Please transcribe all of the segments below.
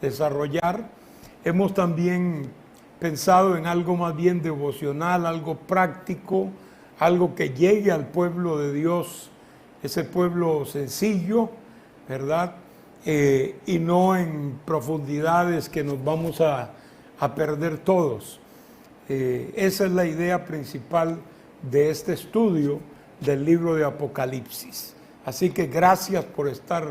desarrollar. Hemos también pensado en algo más bien devocional, algo práctico, algo que llegue al pueblo de Dios, ese pueblo sencillo, ¿verdad? Y no en profundidades que nos vamos a perder todos. Esa es la idea principal de este estudio del libro de Apocalipsis. Así que gracias por estar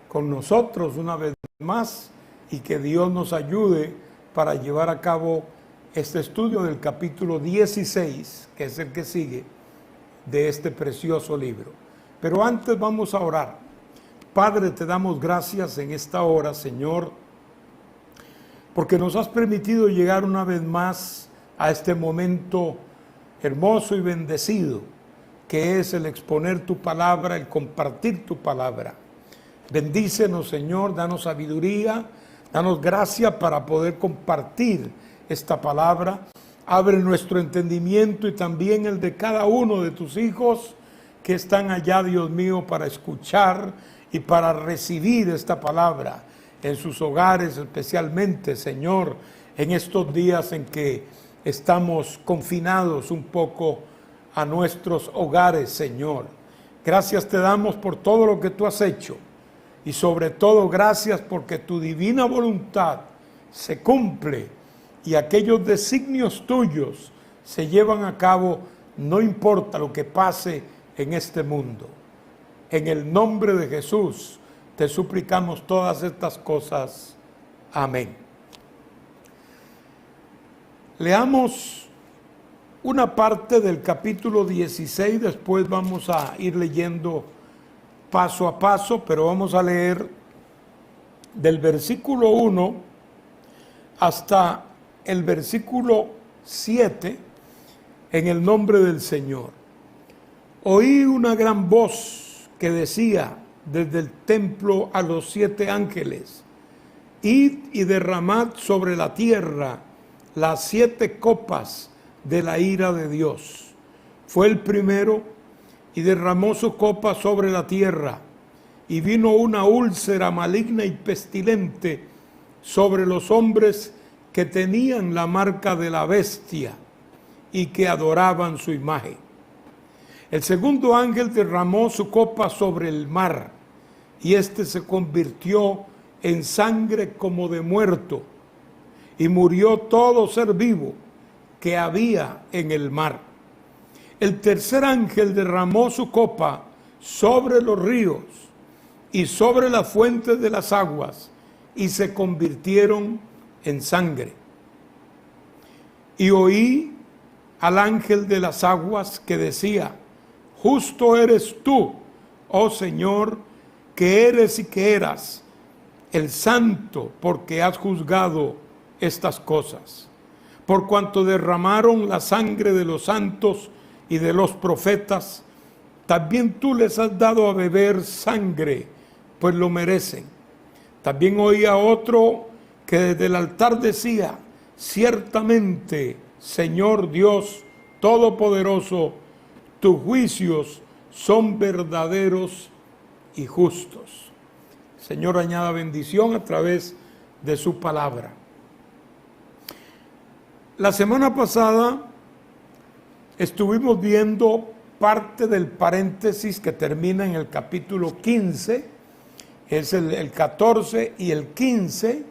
con nosotros una vez más y que Dios nos ayude para llevar a cabo este estudio del capítulo 16, que es el que sigue de este precioso libro. Pero antes vamos a orar. Padre, te damos gracias en esta hora, Señor, porque nos has permitido llegar una vez más a este momento hermoso y bendecido, que es el exponer tu palabra, el compartir tu palabra. Bendícenos, Señor, danos sabiduría, danos gracia para poder compartir esta palabra. Abre nuestro entendimiento y también el de cada uno de tus hijos que están allá, Dios mío, para escuchar y para recibir esta palabra en sus hogares, especialmente, Señor, en estos días en que estamos confinados un poco a nuestros hogares, Señor. Gracias te damos por todo lo que tú has hecho y sobre todo gracias porque tu divina voluntad se cumple y aquellos designios tuyos se llevan a cabo, no importa lo que pase en este mundo. En el nombre de Jesús te suplicamos todas estas cosas. Amén. Leamos una parte del capítulo 16, después vamos a ir leyendo paso a paso, pero vamos a leer del versículo 1 hasta el versículo 7 en el nombre del Señor. Oí una gran voz que decía desde el templo a los 7 ángeles: id y derramad sobre la tierra las 7 copas de la ira de Dios. Fue el primero y derramó su copa sobre la tierra, y vino una úlcera maligna y pestilente sobre los hombres que tenían la marca de la bestia y que adoraban su imagen. El segundo ángel derramó su copa sobre el mar, y éste se convirtió en sangre como de muerto, y murió todo ser vivo que había en el mar. El tercer ángel derramó su copa sobre los ríos y sobre las fuentes de las aguas, y se convirtieron en sangre. Y oí al ángel de las aguas que decía: justo eres tú, oh Señor, que eres y que eras, el santo, porque has juzgado estas cosas. Por cuanto derramaron la sangre de los santos y de los profetas, también tú les has dado a beber sangre, pues lo merecen. También oí a otro que desde el altar decía: ciertamente, Señor Dios Todopoderoso, tus juicios son verdaderos y justos. Señor, añada bendición a través de su palabra. La semana pasada estuvimos viendo parte del paréntesis que termina en el capítulo 15, es el 14 y el 15,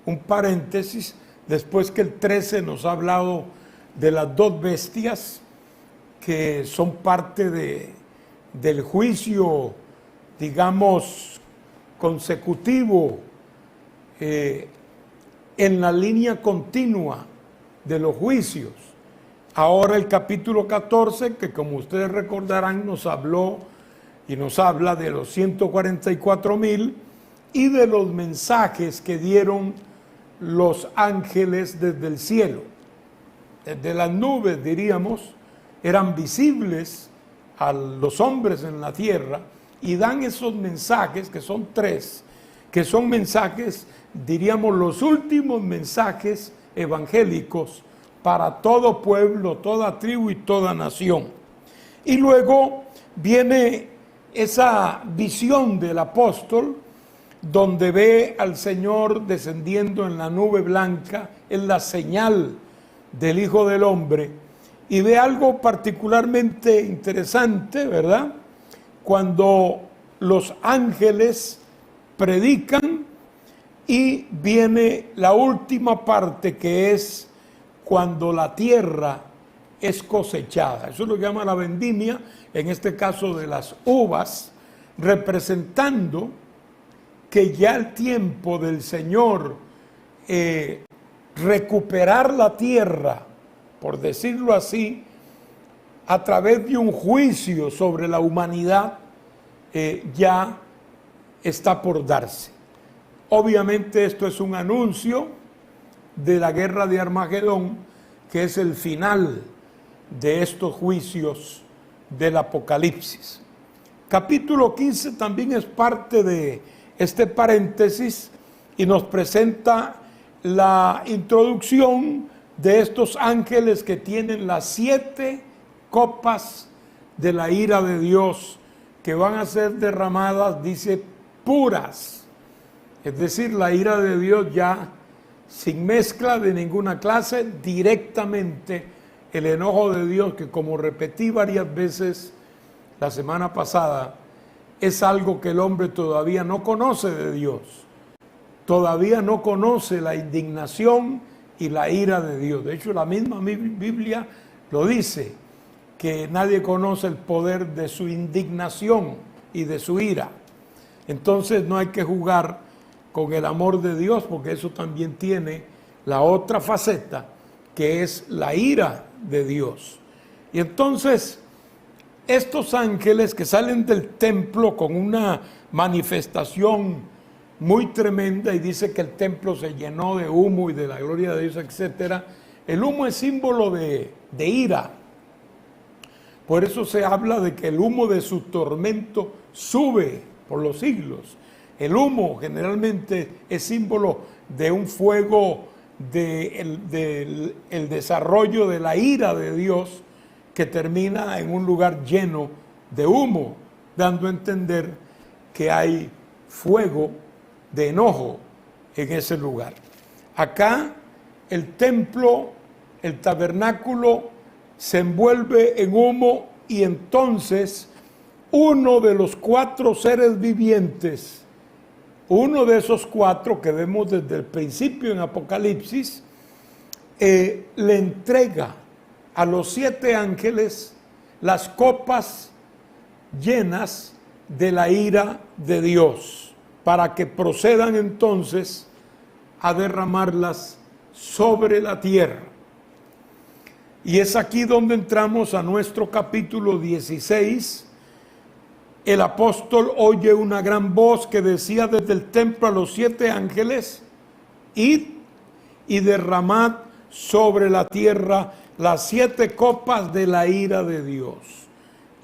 un paréntesis, después que el 13 nos ha hablado de las 2 bestias que son parte del juicio, digamos, consecutivo, en la línea continua de los juicios. Ahora el capítulo 14, que como ustedes recordarán, nos habló y nos habla de los 144,000 y de los mensajes que dieron los ángeles desde el cielo. Desde las nubes, diríamos, eran visibles a los hombres en la tierra y dan esos mensajes, que son 3, que son mensajes, diríamos, los últimos mensajes evangélicos para todo pueblo, toda tribu y toda nación. Y luego viene esa visión del apóstol donde ve al Señor descendiendo en la nube blanca, es la señal del Hijo del Hombre, y ve algo particularmente interesante, ¿verdad? Cuando los ángeles predican y viene la última parte, que es cuando la tierra es cosechada. Eso lo llama la vendimia, en este caso de las uvas, representando que ya el tiempo del Señor recuperar la tierra, por decirlo así, a través de un juicio sobre la humanidad, ya está por darse. Obviamente esto es un anuncio de la guerra de Armagedón, que es el final de estos juicios del Apocalipsis. Capítulo 15 también es parte de este paréntesis y nos presenta la introducción de estos ángeles que tienen las 7 copas de la ira de Dios, que van a ser derramadas, dice, puras. Es decir, la ira de Dios ya sin mezcla de ninguna clase, directamente el enojo de Dios, que como repetí varias veces la semana pasada, es algo que el hombre todavía no conoce de Dios. Todavía no conoce la indignación y la ira de Dios. De hecho, la misma Biblia lo dice, que nadie conoce el poder de su indignación y de su ira. Entonces no hay que jugar con el amor de Dios, porque eso también tiene la otra faceta, que es la ira de Dios. Y entonces estos ángeles que salen del templo con una manifestación muy tremenda, y dice que el templo se llenó de humo y de la gloria de Dios, etc. El humo es símbolo de ira. Por eso se habla de que el humo de su tormento sube por los siglos. El humo generalmente es símbolo de un fuego, del desarrollo de la ira de Dios, que termina en un lugar lleno de humo, dando a entender que hay fuego de enojo en ese lugar. Acá el templo, el tabernáculo, se envuelve en humo, y entonces uno de los 4 seres vivientes, uno de esos 4 que vemos desde el principio en Apocalipsis, le entrega a los 7 ángeles las copas llenas de la ira de Dios, para que procedan entonces a derramarlas sobre la tierra. Y es aquí donde entramos a nuestro capítulo 16. El apóstol oye una gran voz que decía desde el templo a los 7 ángeles: id y derramad sobre la tierra las 7 copas de la ira de Dios.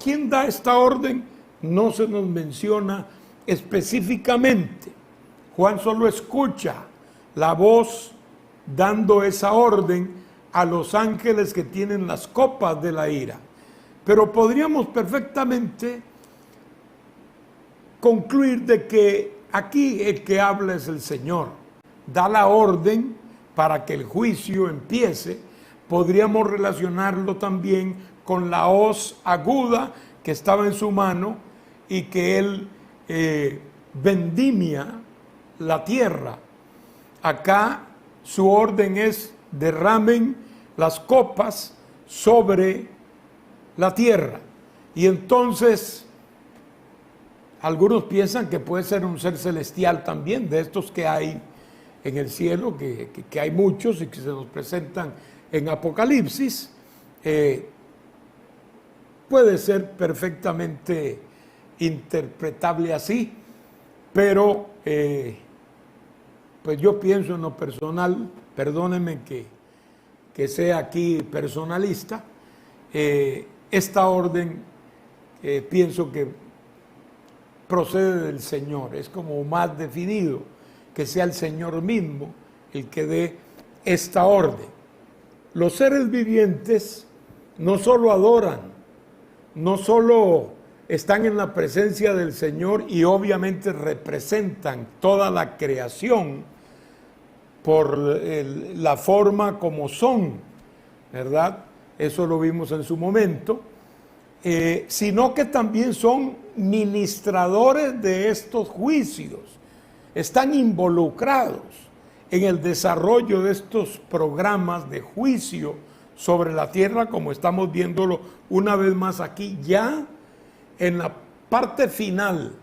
¿Quién da esta orden? No se nos menciona específicamente. Juan solo escucha la voz dando esa orden a los ángeles que tienen las copas de la ira. Pero podríamos perfectamente concluir de que aquí el que habla es el Señor. Da la orden para que el juicio empiece. Podríamos relacionarlo también con la hoz aguda que estaba en su mano y que él vendimia la tierra. Acá su orden es: derramen las copas sobre la tierra. Y entonces algunos piensan que puede ser un ser celestial también, de estos que hay en el cielo, que hay muchos y que se nos presentan en Apocalipsis. Puede ser perfectamente interpretable así, pero pues yo pienso en lo personal, perdónenme que sea aquí personalista, esta orden pienso que procede del Señor, es como más definido, que sea el Señor mismo el que dé esta orden. Los seres vivientes no solo adoran, no solo están en la presencia del Señor y obviamente representan toda la creación por la forma como son, ¿verdad? Eso lo vimos en su momento. Sino que también son ministradores de estos juicios, están involucrados en el desarrollo de estos programas de juicio sobre la tierra, como estamos viéndolo una vez más aquí, ya en la parte final,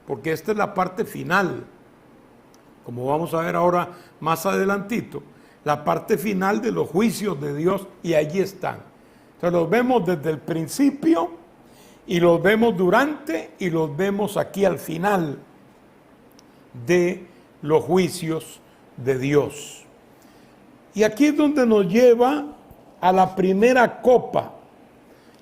porque esta es la parte final, como vamos a ver ahora más adelantito, la parte final de los juicios de Dios, y allí están. Entonces los vemos desde el principio y los vemos durante y los vemos aquí al final de los juicios de Dios. Y aquí es donde nos lleva a la primera copa.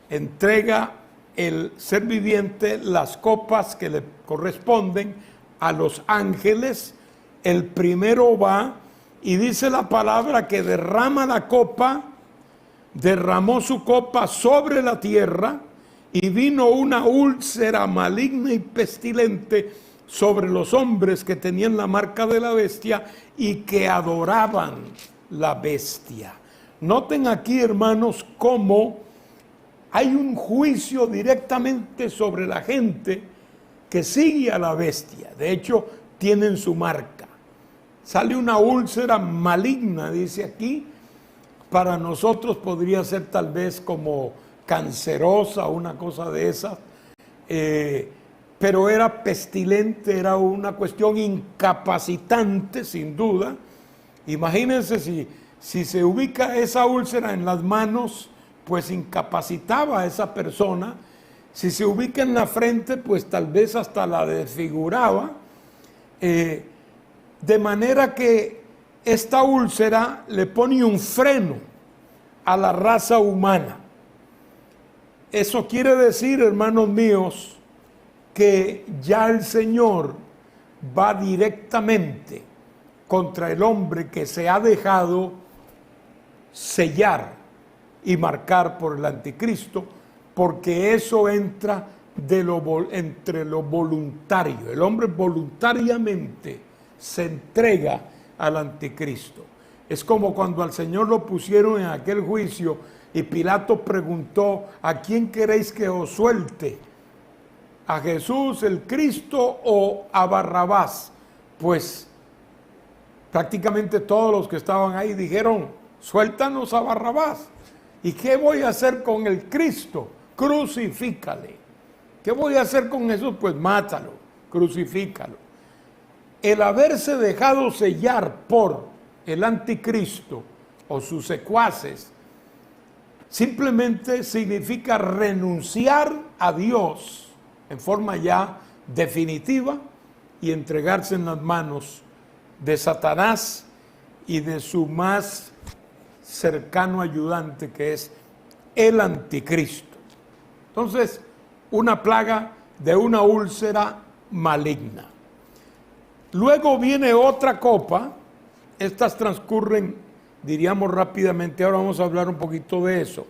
Entrega el ser viviente las copas que le corresponden a los ángeles. El primero va y dice la palabra que derrama la copa. Derramó su copa sobre la tierra y vino una úlcera maligna y pestilente sobre los hombres que tenían la marca de la bestia y que adoraban la bestia. Noten aquí, hermanos, cómo hay un juicio directamente sobre la gente que sigue a la bestia. De hecho, tienen su marca. Sale una úlcera maligna, dice aquí. Para nosotros podría ser tal vez como cancerosa, una cosa de esas, pero era pestilente, era una cuestión incapacitante, sin duda. Imagínense si se ubica esa úlcera en las manos, pues incapacitaba a esa persona. Si se ubica en la frente, pues tal vez hasta la desfiguraba. De manera que esta úlcera le pone un freno a la raza humana. Eso quiere decir, hermanos míos, que ya el Señor va directamente contra el hombre que se ha dejado sellar y marcar por el anticristo, porque eso entra entre lo voluntario. El hombre voluntariamente se entrega al anticristo. Es como cuando al Señor lo pusieron en aquel juicio y Pilato preguntó: ¿a quién queréis que os suelte? ¿A Jesús el Cristo o a Barrabás? Pues prácticamente todos los que estaban ahí dijeron: suéltanos a Barrabás. ¿Y qué voy a hacer con el Cristo? Crucifícale. ¿Qué voy a hacer con Jesús? Pues mátalo, crucifícalo. El haberse dejado sellar por el anticristo o sus secuaces simplemente significa renunciar a Dios en forma ya definitiva y entregarse en las manos de Satanás y de su más cercano ayudante, que es el anticristo. Entonces, una plaga de una úlcera maligna. Luego viene otra copa. Estas transcurren, diríamos rápidamente, ahora vamos a hablar un poquito de eso.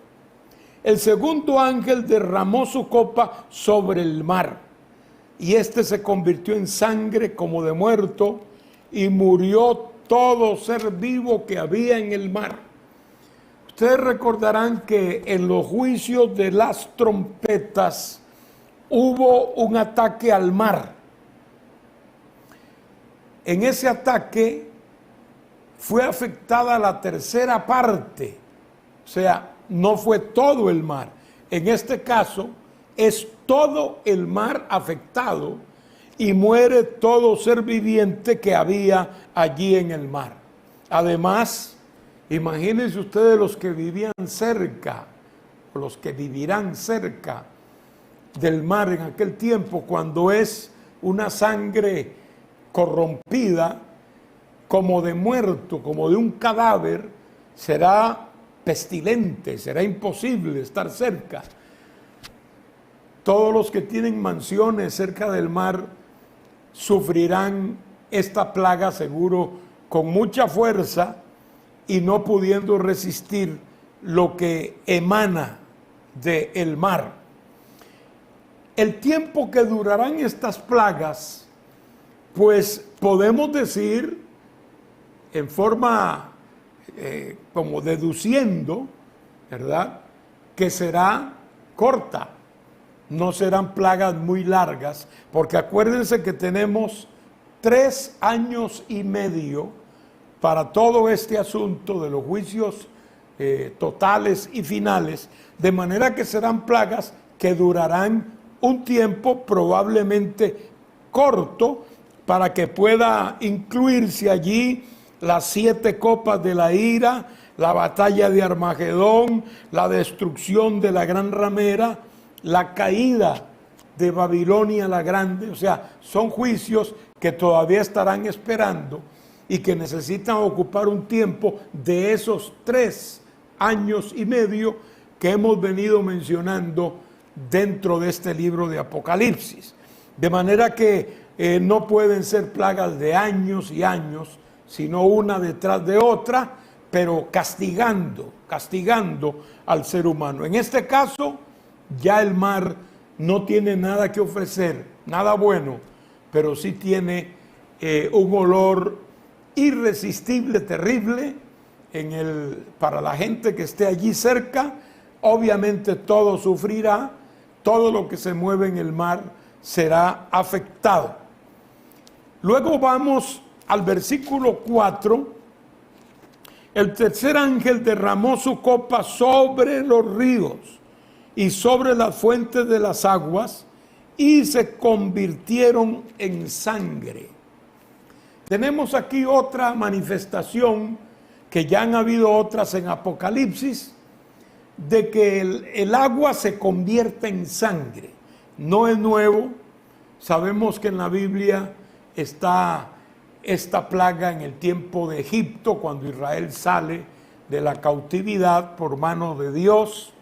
El segundo ángel derramó su copa sobre el mar, y este se convirtió en sangre como de muerto, y murió todo ser vivo que había en el mar. Ustedes recordarán que en los juicios de las trompetas hubo un ataque al mar. En ese ataque fue afectada la tercera parte, o sea, no fue todo el mar. En este caso, es todo el mar afectado y muere todo ser viviente que había allí en el mar. Además, imagínense ustedes los que vivían cerca, o los que vivirán cerca del mar en aquel tiempo, cuando es una sangre corrompida, como de muerto, como de un cadáver, será pestilente, será imposible estar cerca. Todos los que tienen mansiones cerca del mar sufrirán esta plaga seguro con mucha fuerza y no pudiendo resistir lo que emana del mar. el tiempo que durarán estas plagas, pues podemos decir en forma como deduciendo, ¿verdad?, que será corta. No serán plagas muy largas, porque acuérdense que tenemos 3 años y medio para todo este asunto de los juicios totales y finales, de manera que serán plagas que durarán un tiempo probablemente corto, para que pueda incluirse allí las 7 copas de la ira, la batalla de Armagedón, la destrucción de la gran ramera, la caída de Babilonia la Grande. O sea, son juicios que todavía estarán esperando y que necesitan ocupar un tiempo de esos 3 años y medio que hemos venido mencionando dentro de este libro de Apocalipsis. De manera que no pueden ser plagas de años y años, sino una detrás de otra, pero castigando al ser humano. En este caso, ya el mar no tiene nada que ofrecer, nada bueno, pero sí tiene un olor irresistible, terrible, para la gente que esté allí cerca. Obviamente todo sufrirá, todo lo que se mueve en el mar será afectado. Luego vamos al versículo 4. El tercer ángel derramó su copa sobre los ríos y sobre las fuentes de las aguas, y se convirtieron en sangre. Tenemos aquí otra manifestación, que ya han habido otras en Apocalipsis, de que el agua se convierte en sangre. No es nuevo. Sabemos que en la Biblia está esta plaga en el tiempo de Egipto, cuando Israel sale de la cautividad por mano de Dios,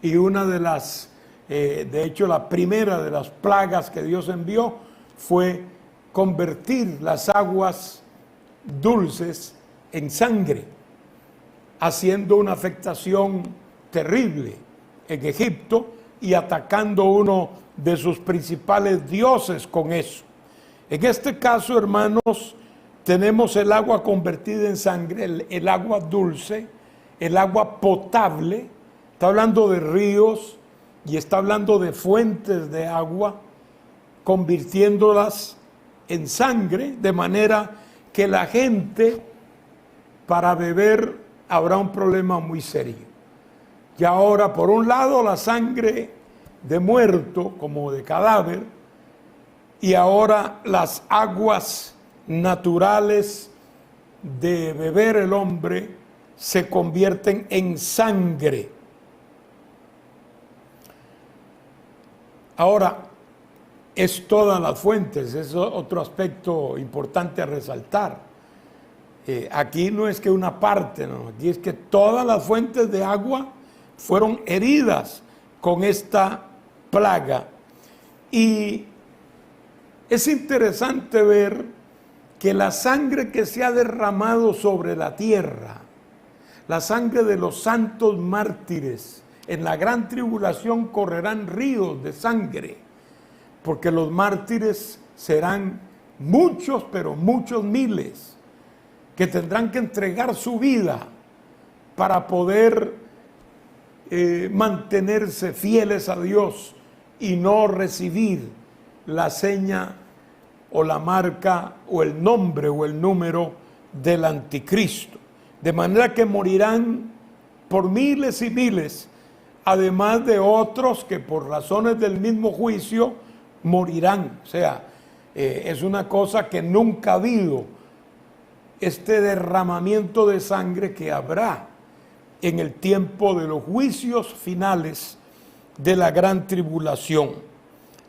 y una de las, de hecho la primera de las plagas que Dios envió fue convertir las aguas dulces en sangre, haciendo una afectación terrible en Egipto y atacando uno de sus principales dioses con eso. En este caso, hermanos, tenemos el agua convertida en sangre, el agua dulce, el agua potable. Está hablando de ríos y está hablando de fuentes de agua, convirtiéndolas en sangre, de manera que la gente, para beber, habrá un problema muy serio. Y ahora, por un lado, la sangre de muerto, como de cadáver, y ahora las aguas naturales de beber el hombre se convierten en sangre. Ahora, es todas las fuentes, es otro aspecto importante a resaltar. Aquí no es que una parte, no, aquí es que todas las fuentes de agua fueron heridas con esta plaga. Y es interesante ver que la sangre que se ha derramado sobre la tierra, la sangre de los santos mártires, en la gran tribulación correrán ríos de sangre, porque los mártires serán muchos, pero muchos miles, que tendrán que entregar su vida para poder mantenerse fieles a Dios y no recibir la seña o la marca o el nombre o el número del anticristo. De manera que morirán por miles y miles, además de otros que por razones del mismo juicio morirán. O sea, es una cosa que nunca ha habido, este derramamiento de sangre que habrá en el tiempo de los juicios finales de la gran tribulación.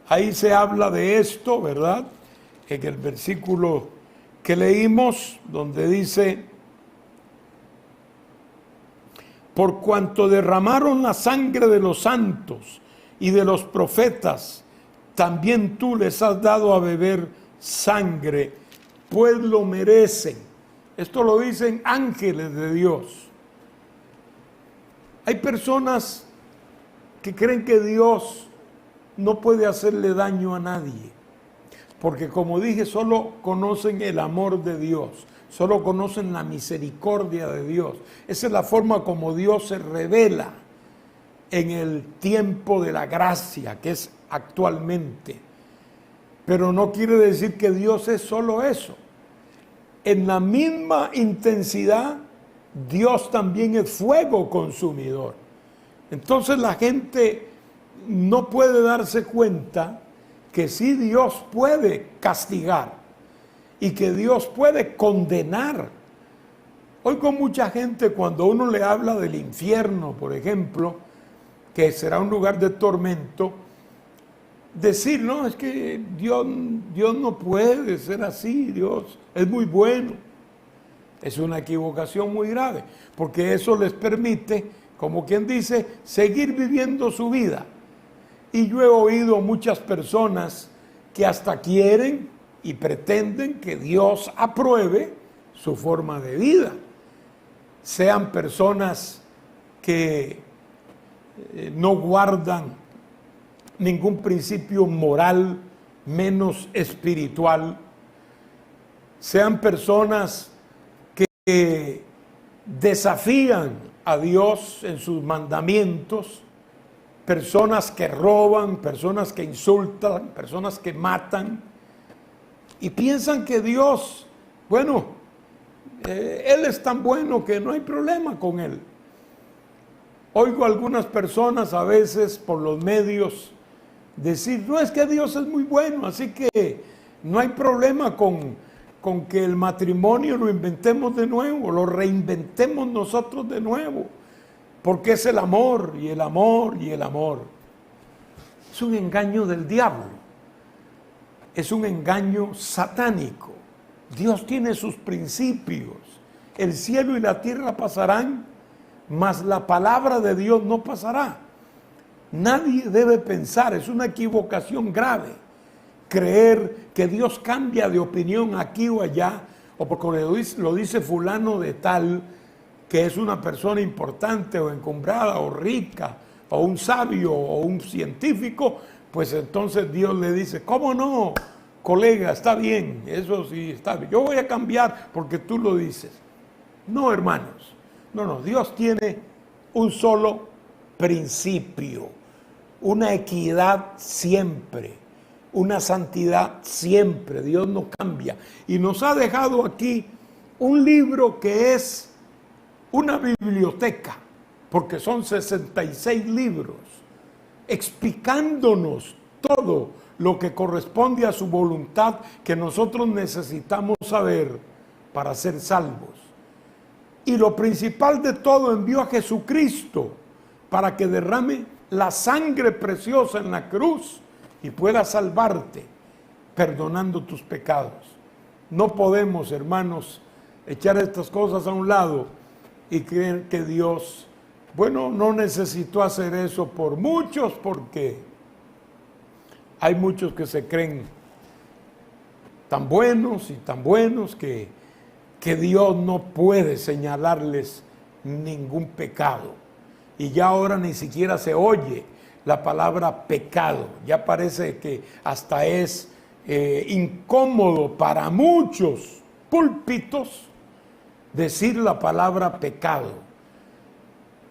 Ahí se habla de esto, ¿verdad? En el versículo que leímos, donde dice: por cuanto derramaron la sangre de los santos y de los profetas, también tú les has dado a beber sangre, pues lo merecen. Esto lo dicen ángeles de Dios. Hay personas que creen que Dios no puede hacerle daño a nadie. Porque como dije, solo conocen el amor de Dios, solo conocen la misericordia de Dios. Esa es la forma como Dios se revela en el tiempo de la gracia, que es actualmente. Pero no quiere decir que Dios es solo eso. En la misma intensidad, Dios también es fuego consumidor. Entonces la gente no puede darse cuenta que sí Dios puede castigar y que Dios puede condenar. Oigo mucha gente cuando uno le habla del infierno, por ejemplo, que será un lugar de tormento, decir, no, es que Dios no puede ser así, Dios es muy bueno. Es una equivocación muy grave, porque eso les permite, como quien dice, seguir viviendo su vida. Y yo he oído muchas personas que hasta quieren y pretenden que Dios apruebe su forma de vida. Sean personas que no guardan ningún principio moral, menos espiritual. Sean personas que desafían a Dios en sus mandamientos, personas que roban, personas que insultan, personas que matan, y piensan que Dios, bueno, Él es tan bueno que no hay problema con Él. Oigo a algunas personas a veces por los medios decir, no, es que Dios es muy bueno, así que no hay problema con que el matrimonio lo inventemos de nuevo, lo reinventemos nosotros de nuevo, porque es el amor y el amor y el amor. Es un engaño del diablo, es un engaño satánico. Dios tiene sus principios, el cielo y la tierra pasarán, mas la palabra de Dios no pasará. Nadie debe pensar, es una equivocación grave, creer que Dios cambia de opinión aquí o allá, o porque lo dice fulano de tal, que es una persona importante o encumbrada o rica, o un sabio o un científico, pues entonces Dios le dice, ¿cómo no, colega? Está bien, eso sí está bien, yo voy a cambiar porque tú lo dices. No, hermanos, no, Dios tiene un solo principio, una equidad siempre, una santidad siempre. Dios no cambia y nos ha dejado aquí un libro que es una biblioteca, porque son 66 libros, explicándonos todo lo que corresponde a su voluntad que nosotros necesitamos saber para ser salvos. Y lo principal de todo, envió a Jesucristo para que derrame la sangre preciosa en la cruz y pueda salvarte, perdonando tus pecados. No podemos, hermanos, echar estas cosas a un lado y creer que Dios, bueno, no necesitó hacer eso por muchos, porque hay muchos que se creen tan buenos y tan buenos que Dios no puede señalarles ningún pecado. Y ya ahora ni siquiera se oye la palabra pecado. Ya parece que hasta es incómodo para muchos púlpitos decir la palabra pecado.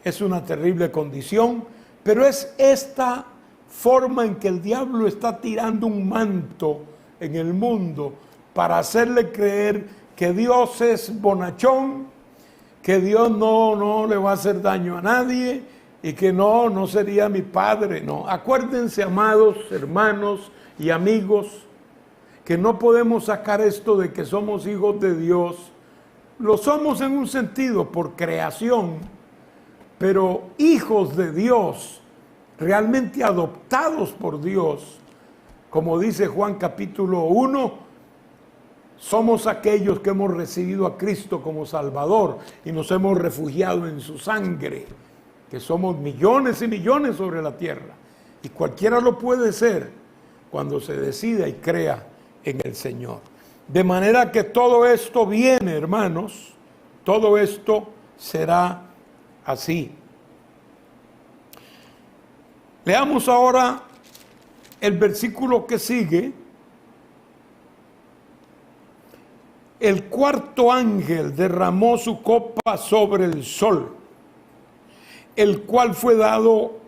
Es una terrible condición, pero es esta forma en que el diablo está tirando un manto en el mundo para hacerle creer que Dios es bonachón, que Dios no le va a hacer daño a nadie y que no sería mi padre. No, acuérdense, amados hermanos y amigos, que no podemos sacar esto de que somos hijos de Dios. Lo somos en un sentido por creación, pero hijos de Dios, realmente adoptados por Dios, como dice Juan capítulo 1, somos aquellos que hemos recibido a Cristo como Salvador y nos hemos refugiado en su sangre, que somos millones y millones sobre la tierra. Y cualquiera lo puede ser cuando se decida y crea en el Señor. De manera que todo esto viene, hermanos, todo esto será así. Leamos ahora el versículo que sigue, el cuarto ángel derramó su copa sobre el sol, al cual fue dado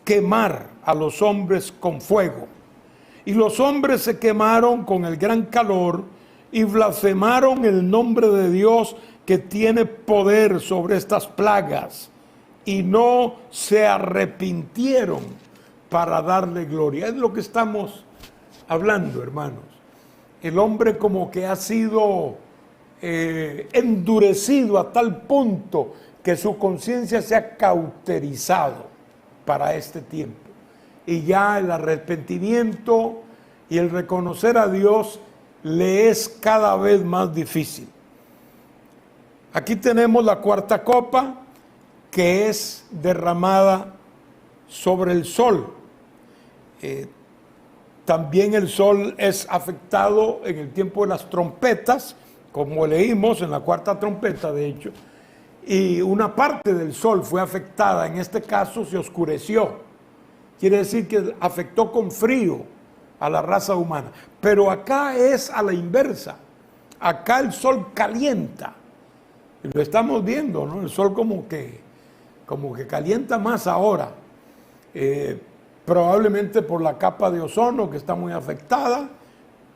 quemar a los hombres con fuego. Y los hombres se quemaron con el gran calor y blasfemaron el nombre de Dios que tiene poder sobre estas plagas, y no se arrepintieron para darle gloria. Es lo que estamos hablando, hermanos. El hombre como que ha sido endurecido a tal punto que su conciencia se ha cauterizado para este tiempo. Y ya el arrepentimiento y el reconocer a Dios le es cada vez más difícil. Aquí tenemos la cuarta copa, que es derramada sobre el sol. También el sol es afectado en el tiempo de las trompetas, como leímos en la cuarta trompeta, de hecho, y una parte del sol fue afectada. En este caso se oscureció. Quiere decir que afectó con frío a la raza humana. Pero acá es a la inversa. Acá el sol calienta. Y lo estamos viendo, ¿no? El sol como que calienta más ahora. Probablemente por la capa de ozono que está muy afectada.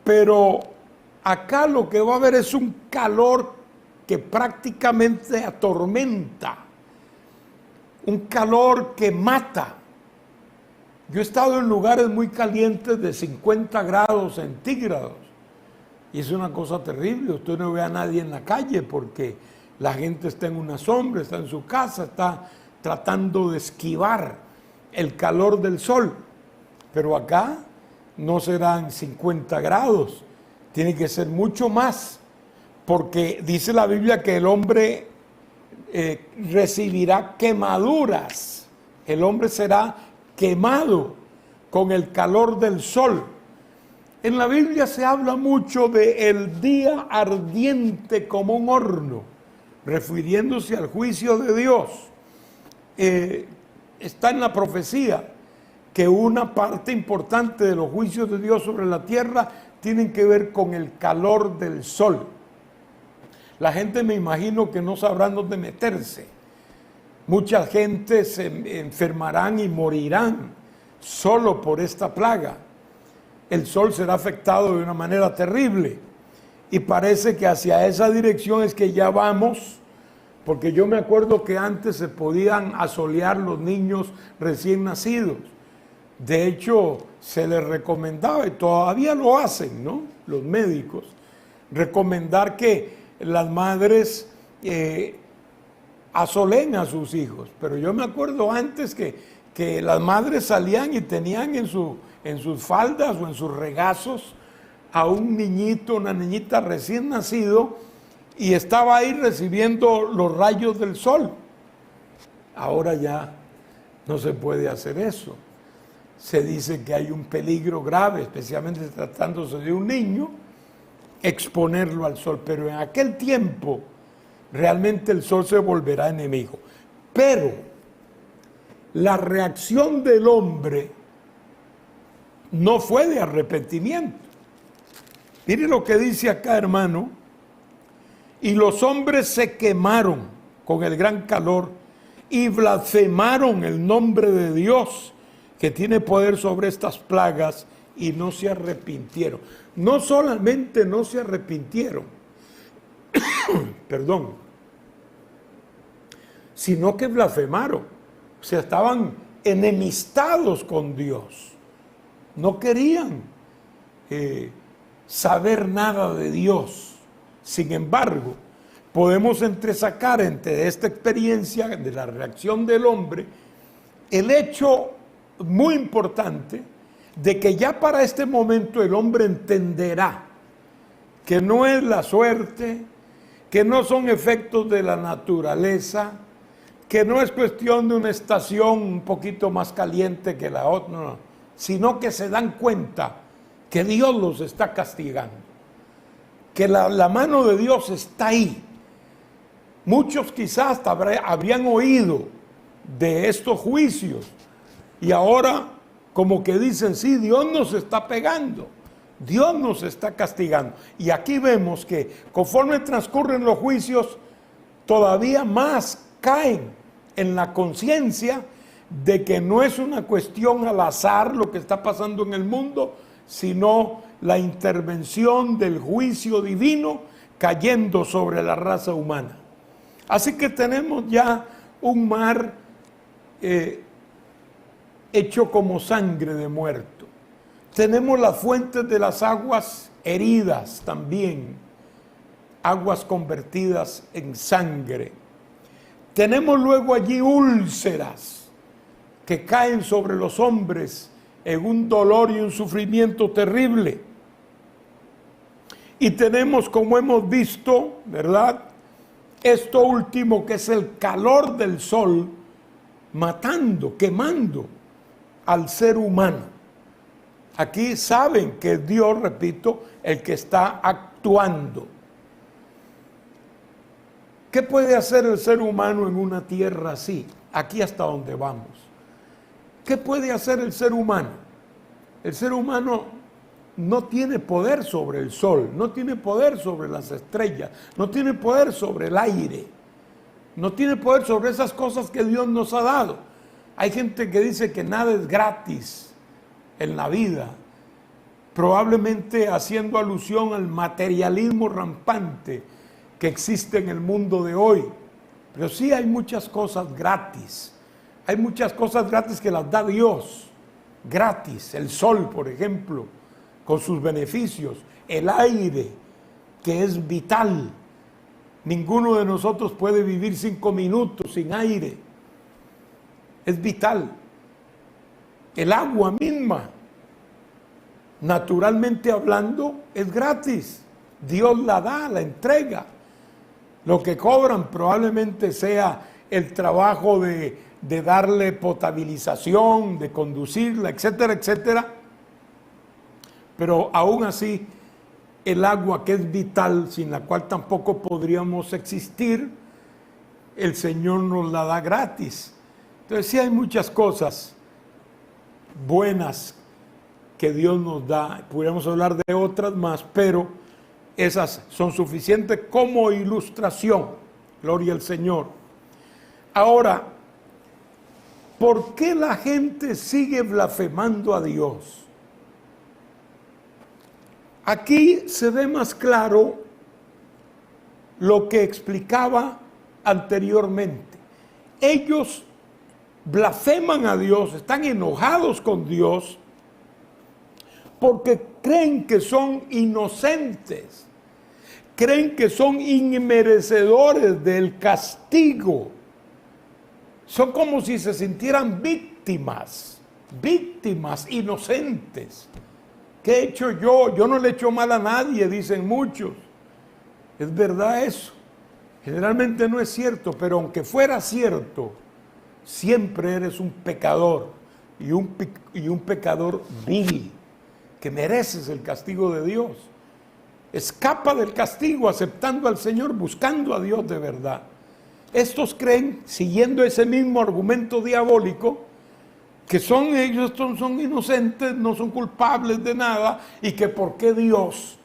Pero acá lo que va a haber es un calor que prácticamente atormenta. Un calor que mata. Yo he estado en lugares muy calientes de 50 grados centígrados y es una cosa terrible. Usted no ve a nadie en la calle porque la gente está en una sombra, está en su casa, está tratando de esquivar el calor del sol. Pero acá no serán 50 grados, tiene que ser mucho más, porque dice la Biblia que el hombre recibirá quemaduras, el hombre será quemado con el calor del sol. En la Biblia se habla mucho de el día ardiente como un horno, refiriéndose al juicio de Dios. Está en la profecía que una parte importante de los juicios de Dios sobre la tierra tienen que ver con el calor del sol. La gente, me imagino, que no sabrán dónde meterse. Mucha gente se enfermarán y morirán solo por esta plaga. El sol será afectado de una manera terrible. Y parece que hacia esa dirección es que ya vamos, porque yo me acuerdo que antes se podían asolear los niños recién nacidos. De hecho, se les recomendaba, y todavía lo hacen, ¿no?, los médicos, recomendar que las madres asolen a sus hijos. Pero yo me acuerdo antes que las madres salían y tenían en sus faldas o en sus regazos a un niñito, una niñita recién nacido, y estaba ahí recibiendo los rayos del sol. Ahora ya no se puede hacer eso. Se dice que hay un peligro grave, especialmente tratándose de un niño, exponerlo al sol. Pero en aquel tiempo realmente el sol se volverá enemigo. Pero la reacción del hombre no fue de arrepentimiento. Mire lo que dice acá, hermano. Y los hombres se quemaron con el gran calor y blasfemaron el nombre de Dios que tiene poder sobre estas plagas, y no se arrepintieron. No solamente no se arrepintieron, perdón, sino que blasfemaron. O sea, estaban enemistados con Dios. No querían saber nada de Dios. Sin embargo, podemos entresacar entre esta experiencia de la reacción del hombre el hecho muy importante de que ya para este momento el hombre entenderá que no es la suerte, que no son efectos de la naturaleza, que no es cuestión de una estación un poquito más caliente que la otra, no, sino que se dan cuenta que Dios los está castigando, que la mano de Dios está ahí. Muchos quizás hasta habrían oído de estos juicios y ahora como que dicen, sí, Dios nos está pegando, Dios nos está castigando. Y aquí vemos que conforme transcurren los juicios, todavía más caen en la conciencia de que no es una cuestión al azar lo que está pasando en el mundo, sino la intervención del juicio divino cayendo sobre la raza humana. Así que tenemos ya un mar hecho como sangre de muerto. Tenemos las fuentes de las aguas heridas también, aguas convertidas en sangre. Tenemos luego allí úlceras que caen sobre los hombres en un dolor y un sufrimiento terrible. Y tenemos, como hemos visto, ¿verdad?, esto último, que es el calor del sol, matando, quemando al ser humano. Aquí saben que es Dios, repito, el que está actuando. ¿Qué puede hacer el ser humano en una tierra así? Aquí hasta donde vamos. ¿Qué puede hacer el ser humano? El ser humano no tiene poder sobre el sol, no tiene poder sobre las estrellas, no tiene poder sobre el aire, no tiene poder sobre esas cosas que Dios nos ha dado. Hay gente que dice que nada es gratis en la vida, probablemente haciendo alusión al materialismo rampante que existe en el mundo de hoy. Pero sí hay muchas cosas gratis. Hay muchas cosas gratis que las da Dios. Gratis. El sol, por ejemplo, con sus beneficios. El aire, que es vital. Ninguno de nosotros puede vivir 5 minutos sin aire. Es vital. El agua misma, naturalmente hablando, es gratis. Dios la da, la entrega. Lo que cobran probablemente sea el trabajo de darle potabilización, de conducirla, etcétera, etcétera. Pero aún así, el agua, que es vital, sin la cual tampoco podríamos existir, el Señor nos la da gratis. Entonces sí hay muchas cosas buenas que Dios nos da. Podríamos hablar de otras más, pero esas son suficientes como ilustración. Gloria al Señor. Ahora, ¿por qué la gente sigue blasfemando a Dios? Aquí se ve más claro lo que explicaba anteriormente. Ellos blasfeman a Dios, están enojados con Dios porque creen que son inocentes, creen que son inmerecedores del castigo. Son como si se sintieran víctimas, inocentes. ¿Qué he hecho yo? Yo no le he hecho mal a nadie, dicen muchos. ¿Es verdad eso? Generalmente no es cierto, pero aunque fuera cierto, siempre eres un pecador y un pecador vil, que mereces el castigo de Dios. Escapa del castigo aceptando al Señor, buscando a Dios de verdad. Estos creen, siguiendo ese mismo argumento diabólico, que ellos son inocentes, no son culpables de nada, y que por qué Dios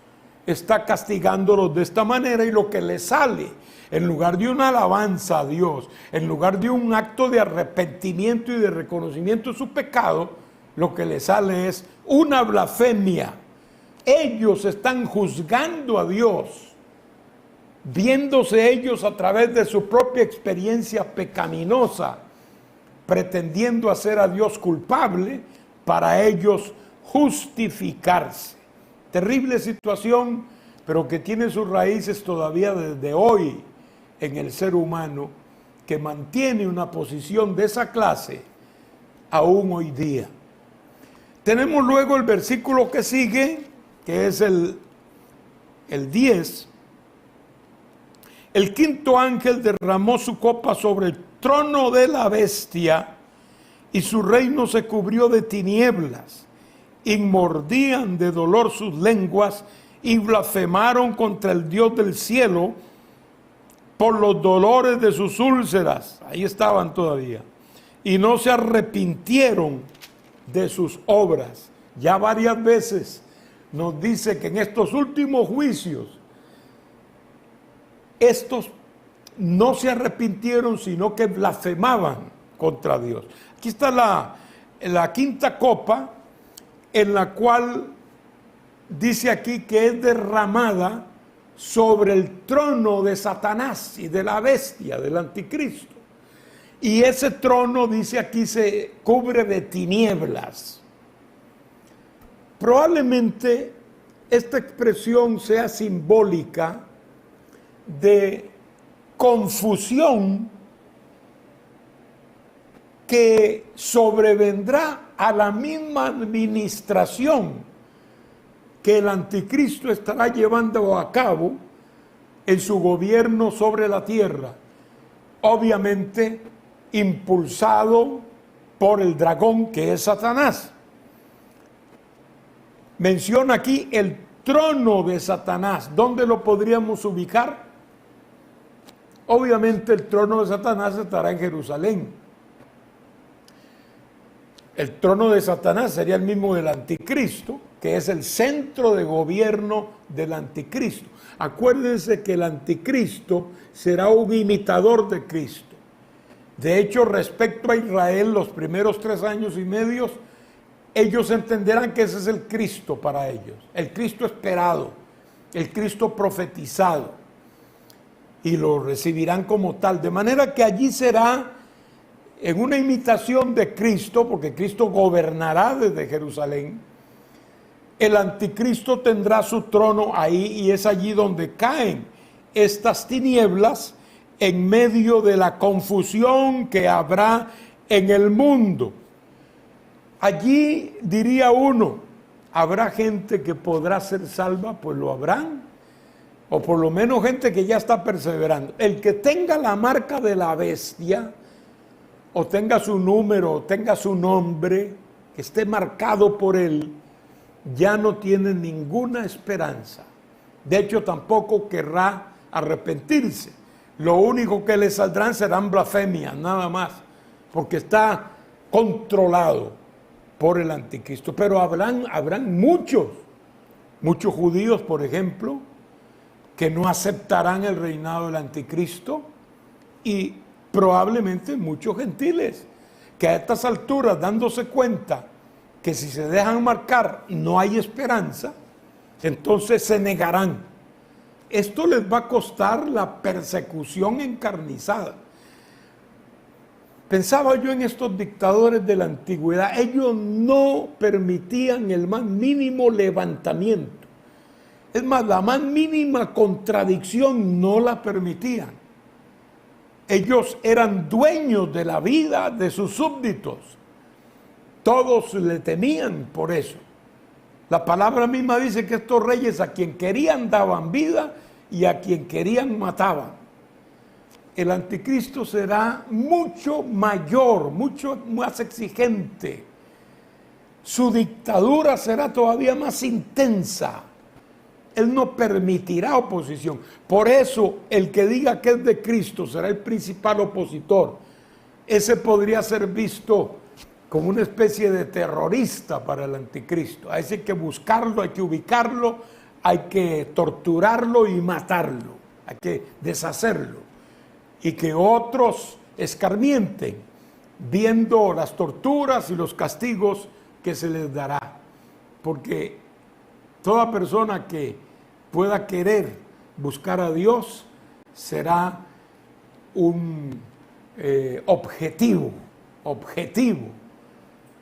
está castigándolos de esta manera, y lo que les sale, en lugar de una alabanza a Dios, en lugar de un acto de arrepentimiento y de reconocimiento de su pecado, lo que les sale es una blasfemia. Ellos están juzgando a Dios, viéndose ellos a través de su propia experiencia pecaminosa, pretendiendo hacer a Dios culpable para ellos justificarse. Terrible situación, pero que tiene sus raíces todavía desde hoy en el ser humano, que mantiene una posición de esa clase aún hoy día. Tenemos luego el versículo que sigue, que es el 10. El quinto ángel derramó su copa sobre el trono de la bestia, y su reino se cubrió de tinieblas, y mordían de dolor sus lenguas, y blasfemaron contra el Dios del cielo por los dolores de sus úlceras. Ahí estaban todavía. Y no se arrepintieron de sus obras. Ya varias veces nos dice que en estos últimos juicios, estos no se arrepintieron, sino que blasfemaban contra Dios. Aquí está la quinta copa, en la cual dice aquí que es derramada sobre el trono de Satanás y de la bestia, del anticristo. Y ese trono, dice aquí, se cubre de tinieblas. Probablemente esta expresión sea simbólica de confusión que sobrevendrá a la misma administración que el anticristo estará llevando a cabo en su gobierno sobre la tierra, obviamente impulsado por el dragón que es Satanás. Menciona aquí el trono de Satanás. ¿Dónde lo podríamos ubicar? Obviamente el trono de Satanás estará en Jerusalén. El trono de Satanás sería el mismo del anticristo, que es el centro de gobierno del anticristo. Acuérdense que el anticristo será un imitador de Cristo. De hecho, respecto a Israel, los primeros 3 años y medio, ellos entenderán que ese es el Cristo para ellos, el Cristo esperado, el Cristo profetizado, y lo recibirán como tal. De manera que allí será en una imitación de Cristo, porque Cristo gobernará desde Jerusalén. El anticristo tendrá su trono ahí, y es allí donde caen estas tinieblas en medio de la confusión que habrá en el mundo. Allí, diría uno, ¿habrá gente que podrá ser salva? Pues lo habrán, o por lo menos gente que ya está perseverando. El que tenga la marca de la bestia, o tenga su número, o tenga su nombre, que esté marcado por él, ya no tiene ninguna esperanza. De hecho, tampoco querrá arrepentirse. Lo único que le saldrán serán blasfemias, nada más, porque está controlado por el anticristo. Pero habrán muchos judíos, por ejemplo, que no aceptarán el reinado del anticristo, y probablemente muchos gentiles que a estas alturas, dándose cuenta que si se dejan marcar no hay esperanza, entonces se negarán. Esto les va a costar la persecución encarnizada. Pensaba yo en estos dictadores de la antigüedad. Ellos no permitían el más mínimo levantamiento. Es más, la más mínima contradicción no la permitían. Ellos eran dueños de la vida de sus súbditos. Todos le temían por eso. La palabra misma dice que estos reyes a quien querían daban vida y a quien querían mataban. El anticristo será mucho mayor, mucho más exigente. Su dictadura será todavía más intensa. Él no permitirá oposición. Por eso, el que diga que es de Cristo será el principal opositor. Ese podría ser visto como una especie de terrorista para el anticristo. A ese hay que buscarlo, hay que ubicarlo, hay que torturarlo y matarlo. Hay que deshacerlo. Y que otros escarmienten viendo las torturas y los castigos que se les dará. Porque toda persona que pueda querer buscar a Dios será un objetivo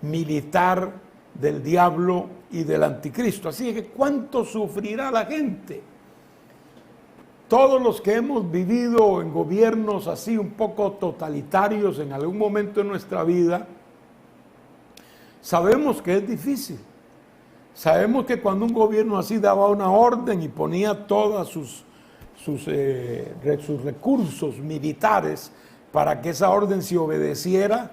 militar del diablo y del anticristo. Así que ¿cuánto sufrirá la gente? Todos los que hemos vivido en gobiernos así un poco totalitarios en algún momento de nuestra vida, sabemos que es difícil. Sabemos que cuando un gobierno así daba una orden y ponía todos sus recursos militares para que esa orden se obedeciera,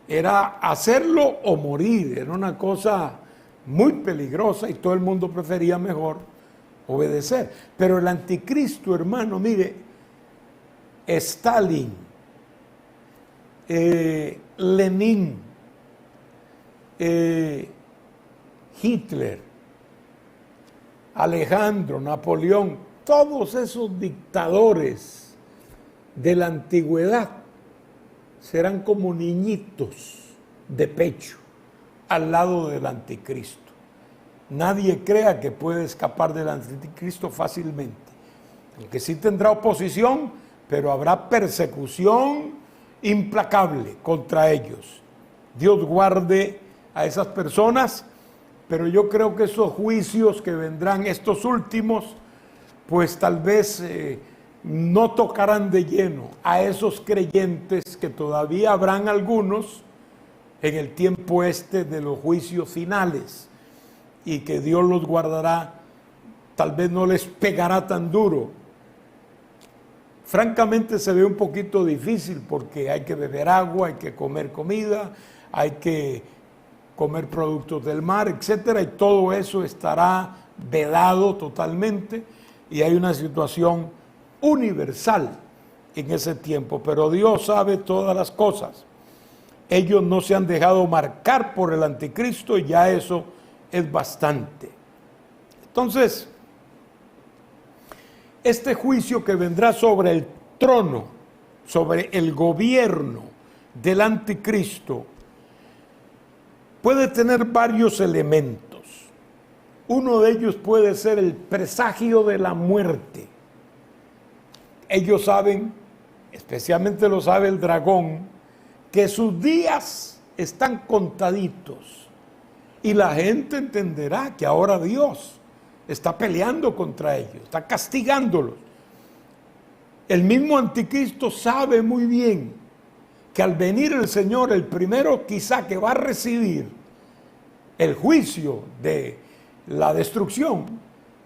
era hacerlo o morir. Era una cosa muy peligrosa y todo el mundo prefería mejor obedecer. Pero el anticristo, hermano, mire, Stalin, Lenin, Hitler, Alejandro, Napoleón, todos esos dictadores de la antigüedad serán como niñitos de pecho al lado del anticristo. Nadie crea que puede escapar del anticristo fácilmente, aunque sí tendrá oposición, pero habrá persecución implacable contra ellos. Dios guarde a esas personas, pero yo creo que esos juicios que vendrán, estos últimos, pues tal vez no tocarán de lleno a esos creyentes, que todavía habrán algunos en el tiempo de los juicios finales, y que Dios los guardará, tal vez no les pegará tan duro. Francamente se ve un poquito difícil, porque hay que beber agua, hay que comer comida, hay que comer productos del mar, etcétera, y todo eso estará vedado totalmente, y hay una situación universal en ese tiempo, pero Dios sabe todas las cosas. Ellos no se han dejado marcar por el anticristo, y ya eso es bastante. Entonces, este juicio que vendrá sobre el trono, sobre el gobierno del anticristo, puede tener varios elementos. Uno de ellos puede ser el presagio de la muerte. Ellos saben, especialmente lo sabe el dragón, que sus días están contaditos, y la gente entenderá que ahora Dios está peleando contra ellos, está castigándolos. El mismo anticristo sabe muy bien que al venir el Señor, el primero quizá que va a recibir el juicio de la destrucción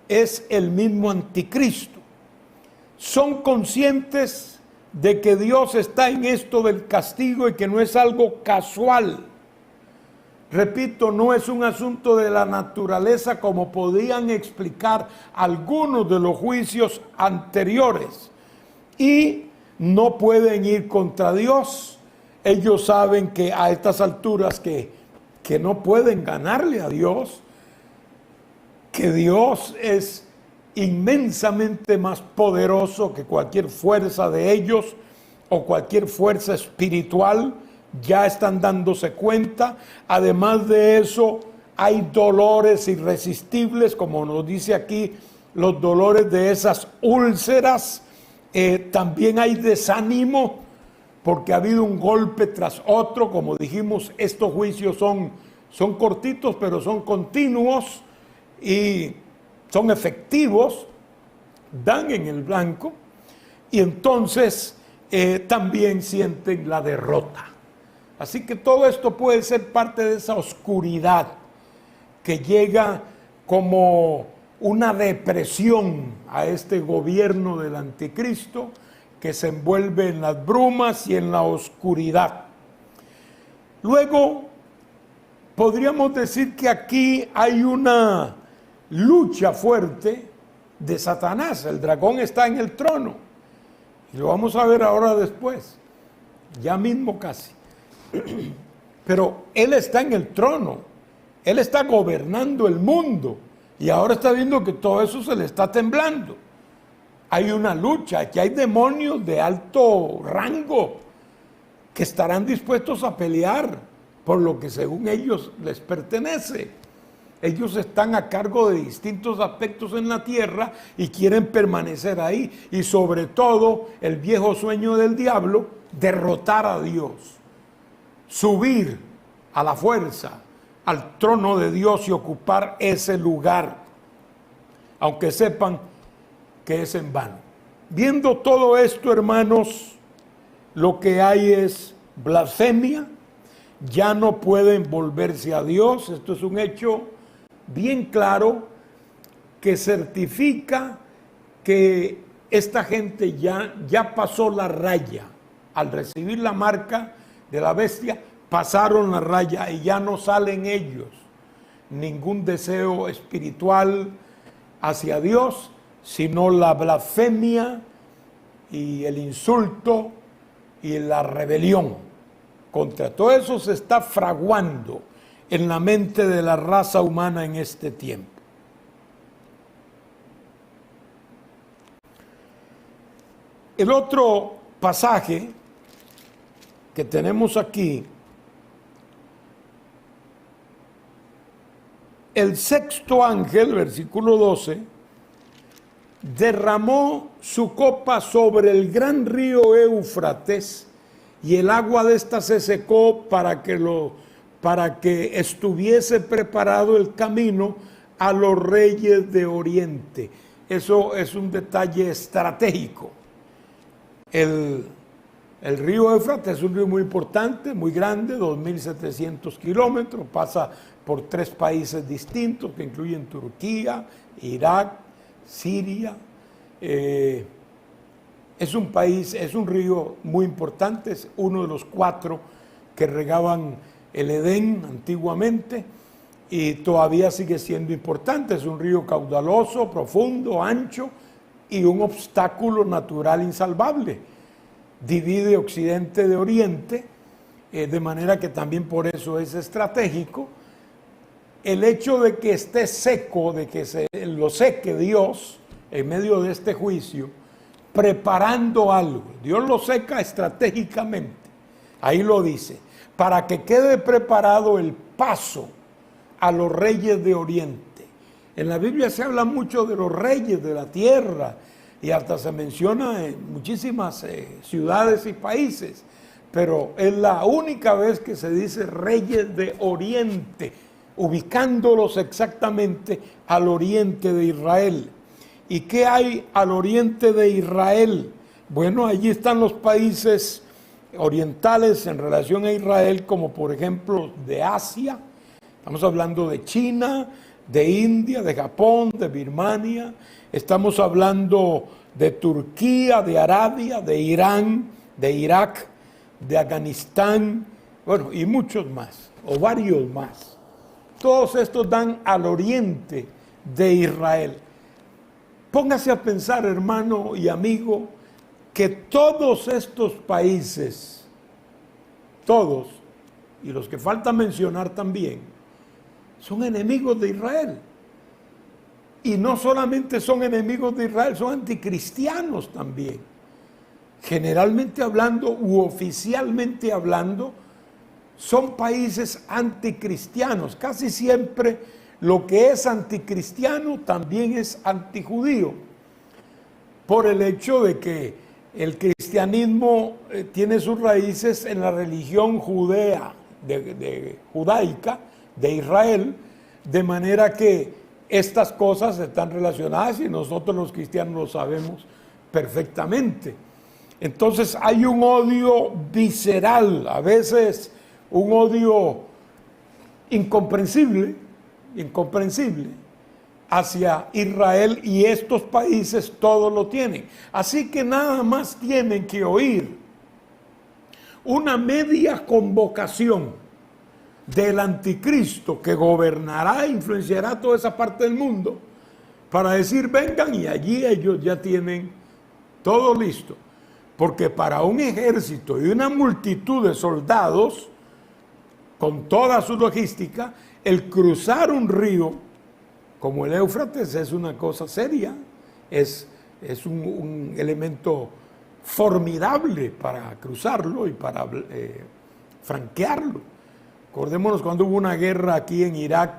es el mismo anticristo. Son conscientes de que Dios está en esto del castigo y que no es algo casual. Repito, no es un asunto de la naturaleza como podían explicar algunos de los juicios anteriores, y no pueden ir contra Dios. Ellos saben que a estas alturas que no pueden ganarle a Dios, que Dios es inmensamente más poderoso que cualquier fuerza de ellos o cualquier fuerza espiritual. Ya están dándose cuenta. Además de eso, hay dolores irresistibles, como nos dice aquí, los dolores de esas úlceras. También hay desánimo, porque ha habido un golpe tras otro. Como dijimos, estos juicios son cortitos, pero son continuos y son efectivos, dan en el blanco, y entonces también sienten la derrota. Así que todo esto puede ser parte de esa oscuridad que llega como una depresión a este gobierno del anticristo, que se envuelve en las brumas y en la oscuridad. Luego, podríamos decir que aquí hay una lucha fuerte de Satanás. El dragón está en el trono, y lo vamos a ver ahora después, ya mismo casi. Pero él está en el trono, él está gobernando el mundo, y ahora está viendo que todo eso se le está temblando. Hay una lucha, aquí hay demonios de alto rango que estarán dispuestos a pelear por lo que según ellos les pertenece. Ellos están a cargo de distintos aspectos en la tierra y quieren permanecer ahí. Y sobre todo, el viejo sueño del diablo, derrotar a Dios, subir a la fuerza al trono de Dios y ocupar ese lugar, aunque sepan que es en vano. Viendo todo esto, hermanos, lo que hay es blasfemia. Ya no pueden volverse a Dios. Esto es un hecho bien claro que certifica que esta gente ya pasó la raya. Al recibir la marca de la bestia, pasaron la raya y ya no salen ellos ningún deseo espiritual hacia Dios, sino la blasfemia y el insulto y la rebelión. Contra todo eso se está fraguando en la mente de la raza humana en este tiempo. El otro pasaje que tenemos aquí, el sexto ángel, versículo 12, derramó su copa sobre el gran río Éufrates, y el agua de ésta se secó para que estuviese preparado el camino a los reyes de Oriente. Eso es un detalle estratégico. El río Éufrates es un río muy importante, muy grande, 2.700 kilómetros, pasa por 3 países distintos que incluyen Turquía, Irak, Siria. Es un río muy importante, es uno de los 4 que regaban el Edén antiguamente y todavía sigue siendo importante. Es un río caudaloso, profundo, ancho y un obstáculo natural insalvable. Divide Occidente de Oriente, de manera que también por eso es estratégico. El hecho de que esté seco, de que lo seque Dios en medio de este juicio, preparando algo. Dios lo seca estratégicamente. Ahí lo dice, para que quede preparado el paso a los reyes de Oriente. En la Biblia se habla mucho de los reyes de la tierra y hasta se menciona en muchísimas ciudades y países, pero es la única vez que se dice reyes de Oriente, ubicándolos exactamente al oriente de Israel. ¿Y qué hay al oriente de Israel? Bueno, allí están los países orientales en relación a Israel, como por ejemplo de Asia. Estamos hablando de China, de India, de Japón, de Birmania. Estamos hablando de Turquía, de Arabia, de Irán, de Irak, de Afganistán, bueno, y muchos más, o varios más. Todos estos dan al oriente de Israel. Póngase a pensar, hermano y amigo, que todos estos países, todos, y los que falta mencionar también, son enemigos de Israel. Y no solamente son enemigos de Israel, son anticristianos también. Generalmente hablando u oficialmente hablando, son países anticristianos. Casi siempre lo que es anticristiano también es antijudío, por el hecho de que el cristianismo tiene sus raíces en la religión judaica de Israel, de manera que estas cosas están relacionadas y nosotros los cristianos lo sabemos perfectamente. Entonces hay un odio visceral, a veces un odio incomprensible hacia Israel, y estos países todos lo tienen. Así que nada más tienen que oír una media convocación del anticristo que gobernará e influenciará toda esa parte del mundo para decir vengan, y allí ellos ya tienen todo listo. Porque para un ejército y una multitud de soldados, con toda su logística, el cruzar un río como el Éufrates es una cosa seria, es un elemento formidable para cruzarlo y para franquearlo. Acordémonos cuando hubo una guerra aquí en Irak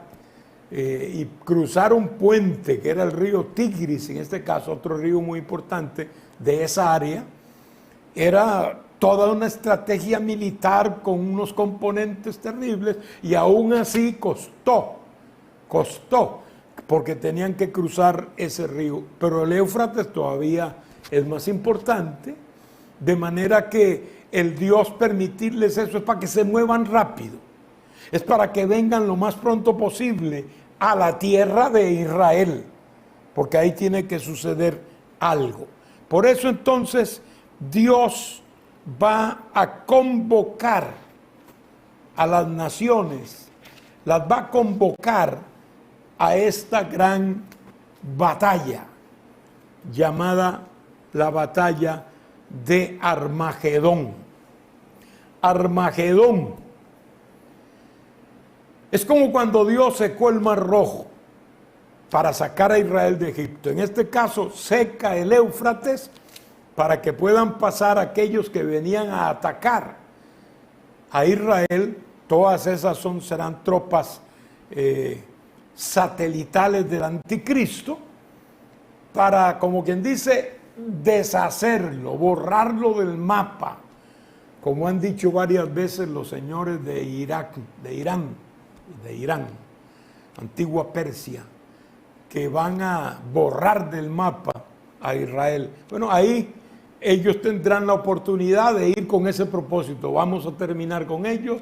y cruzar un puente que era el río Tigris, en este caso otro río muy importante de esa área, era toda una estrategia militar con unos componentes terribles, y aún así costó, porque tenían que cruzar ese río. Pero el Éufrates todavía es más importante, de manera que el Dios permitirles eso es para que se muevan rápido, es para que vengan lo más pronto posible a la tierra de Israel, porque ahí tiene que suceder algo. Por eso entonces Dios va a convocar a las naciones, las va a convocar a esta gran batalla llamada la batalla de Armagedón. Armagedón Es como cuando Dios secó el Mar Rojo para sacar a Israel de Egipto. En este caso, seca el Éufrates para que puedan pasar aquellos que venían a atacar a Israel. Todas esas serán tropas satelitales del anticristo, para, como quien dice, deshacerlo, borrarlo del mapa, como han dicho varias veces los señores de Irán, antigua Persia, que van a borrar del mapa a Israel. Bueno, ahí ellos tendrán la oportunidad de ir con ese propósito. Vamos a terminar con ellos,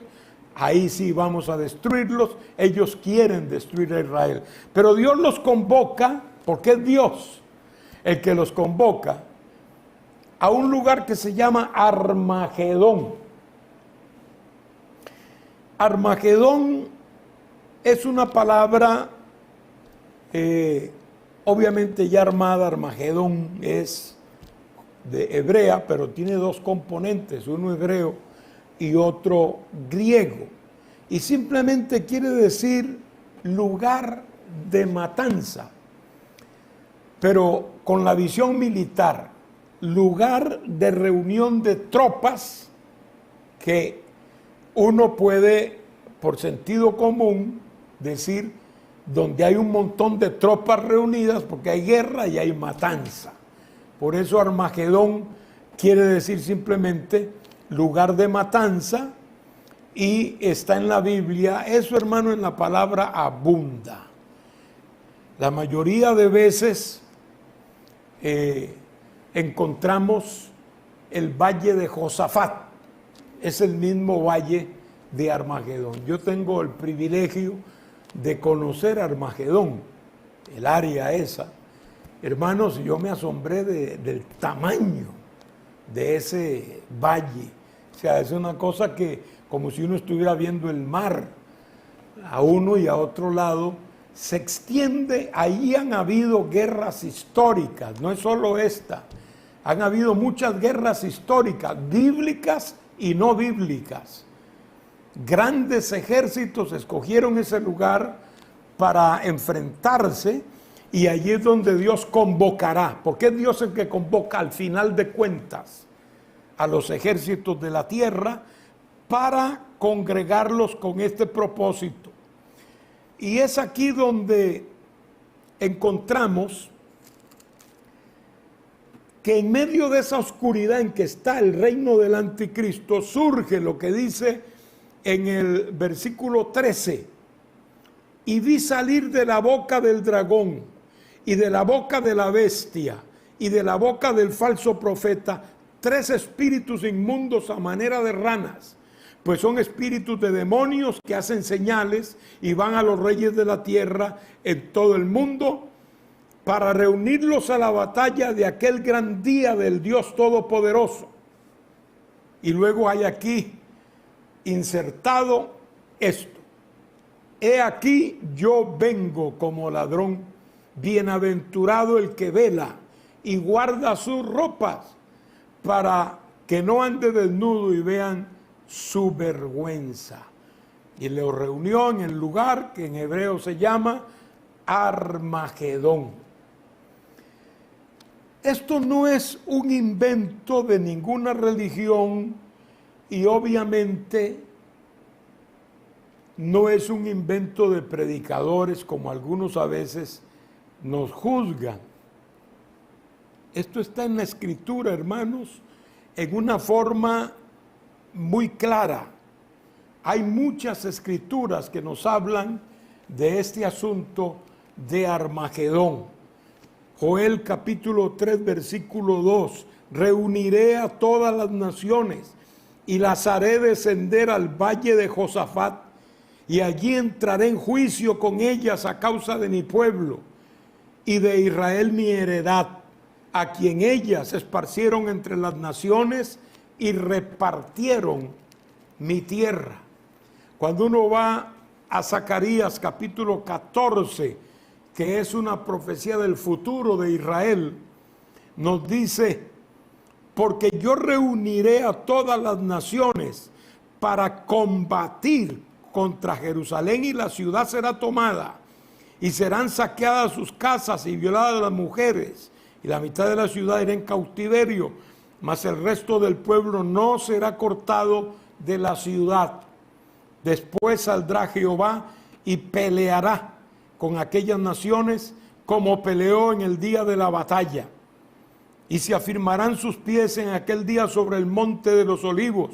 ahí sí vamos a destruirlos. Ellos quieren destruir a Israel, pero Dios los convoca, porque es Dios el que los convoca, a un lugar que se llama Armagedón. Armagedón es una palabra obviamente ya armada. Armagedón es de hebrea, pero tiene dos componentes, uno hebreo y otro griego, y simplemente quiere decir lugar de matanza, pero con la visión militar, lugar de reunión de tropas, que uno puede, por sentido común, decir donde hay un montón de tropas reunidas, porque hay guerra y hay matanza. Por eso Armagedón quiere decir simplemente lugar de matanza, y está en la Biblia. Eso, hermano, en la palabra abunda. La mayoría de veces encontramos el valle de Josafat, es el mismo valle de Armagedón. Yo tengo el privilegio de conocer Armagedón, el área esa. Hermanos, yo me asombré del tamaño de ese valle. O sea, es una cosa que, como si uno estuviera viendo el mar a uno y a otro lado, se extiende. Ahí han habido guerras históricas, no es solo esta. Han habido muchas guerras históricas, bíblicas y no bíblicas. Grandes ejércitos escogieron ese lugar para enfrentarse, y allí es donde Dios convocará, porque es Dios el que convoca al final de cuentas a los ejércitos de la tierra para congregarlos con este propósito. Y es aquí donde encontramos que en medio de esa oscuridad en que está el reino del anticristo, surge lo que dice en el versículo 13: y vi salir de la boca del dragón, y de la boca de la bestia, y de la boca del falso profeta, 3 espíritus inmundos a manera de ranas, pues son espíritus de demonios que hacen señales y van a los reyes de la tierra en todo el mundo, para reunirlos a la batalla de aquel gran día del Dios Todopoderoso. Y luego hay aquí insertado esto: he aquí yo vengo como ladrón, bienaventurado el que vela y guarda sus ropas, para que no ande desnudo y vean su vergüenza. Y lo reunió en el lugar que en hebreo se llama Armagedón. Esto no es un invento de ninguna religión, y obviamente no es un invento de predicadores, como algunos a veces nos juzgan. Esto está en la Escritura, hermanos, en una forma muy clara. Hay muchas escrituras que nos hablan de este asunto de Armagedón. Joel capítulo 3, versículo 2: reuniré a todas las naciones y las haré descender al valle de Josafat, y allí entraré en juicio con ellas a causa de mi pueblo y de Israel mi heredad, a quien ellas esparcieron entre las naciones y repartieron mi tierra. Cuando uno va a Zacarías capítulo 14, que es una profecía del futuro de Israel, nos dice: porque yo reuniré a todas las naciones para combatir contra Jerusalén y la ciudad será tomada y serán saqueadas sus casas y violadas las mujeres y la mitad de la ciudad irá en cautiverio, mas el resto del pueblo no será cortado de la ciudad. Después saldrá Jehová y peleará con aquellas naciones como peleó en el día de la batalla. Y se afirmarán sus pies en aquel día sobre el monte de los olivos,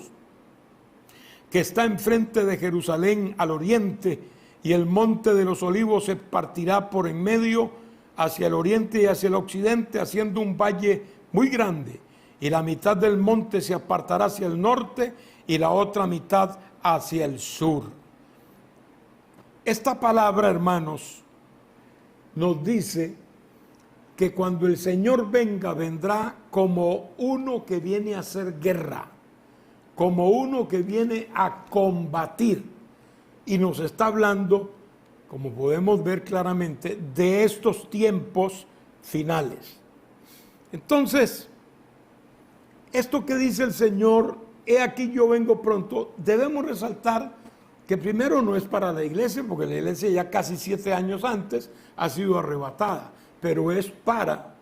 que está enfrente de Jerusalén al oriente, y el monte de los olivos se partirá por en medio hacia el oriente y hacia el occidente, haciendo un valle muy grande, y la mitad del monte se apartará hacia el norte y la otra mitad hacia el sur. Esta palabra, hermanos, nos dice que cuando el Señor venga, vendrá como uno que viene a hacer guerra, como uno que viene a combatir. Y nos está hablando, como podemos ver claramente, de estos tiempos finales. Entonces, esto que dice el Señor, he aquí yo vengo pronto, debemos resaltar que primero no es para la iglesia, porque la iglesia ya casi 7 años antes ha sido arrebatada, pero es para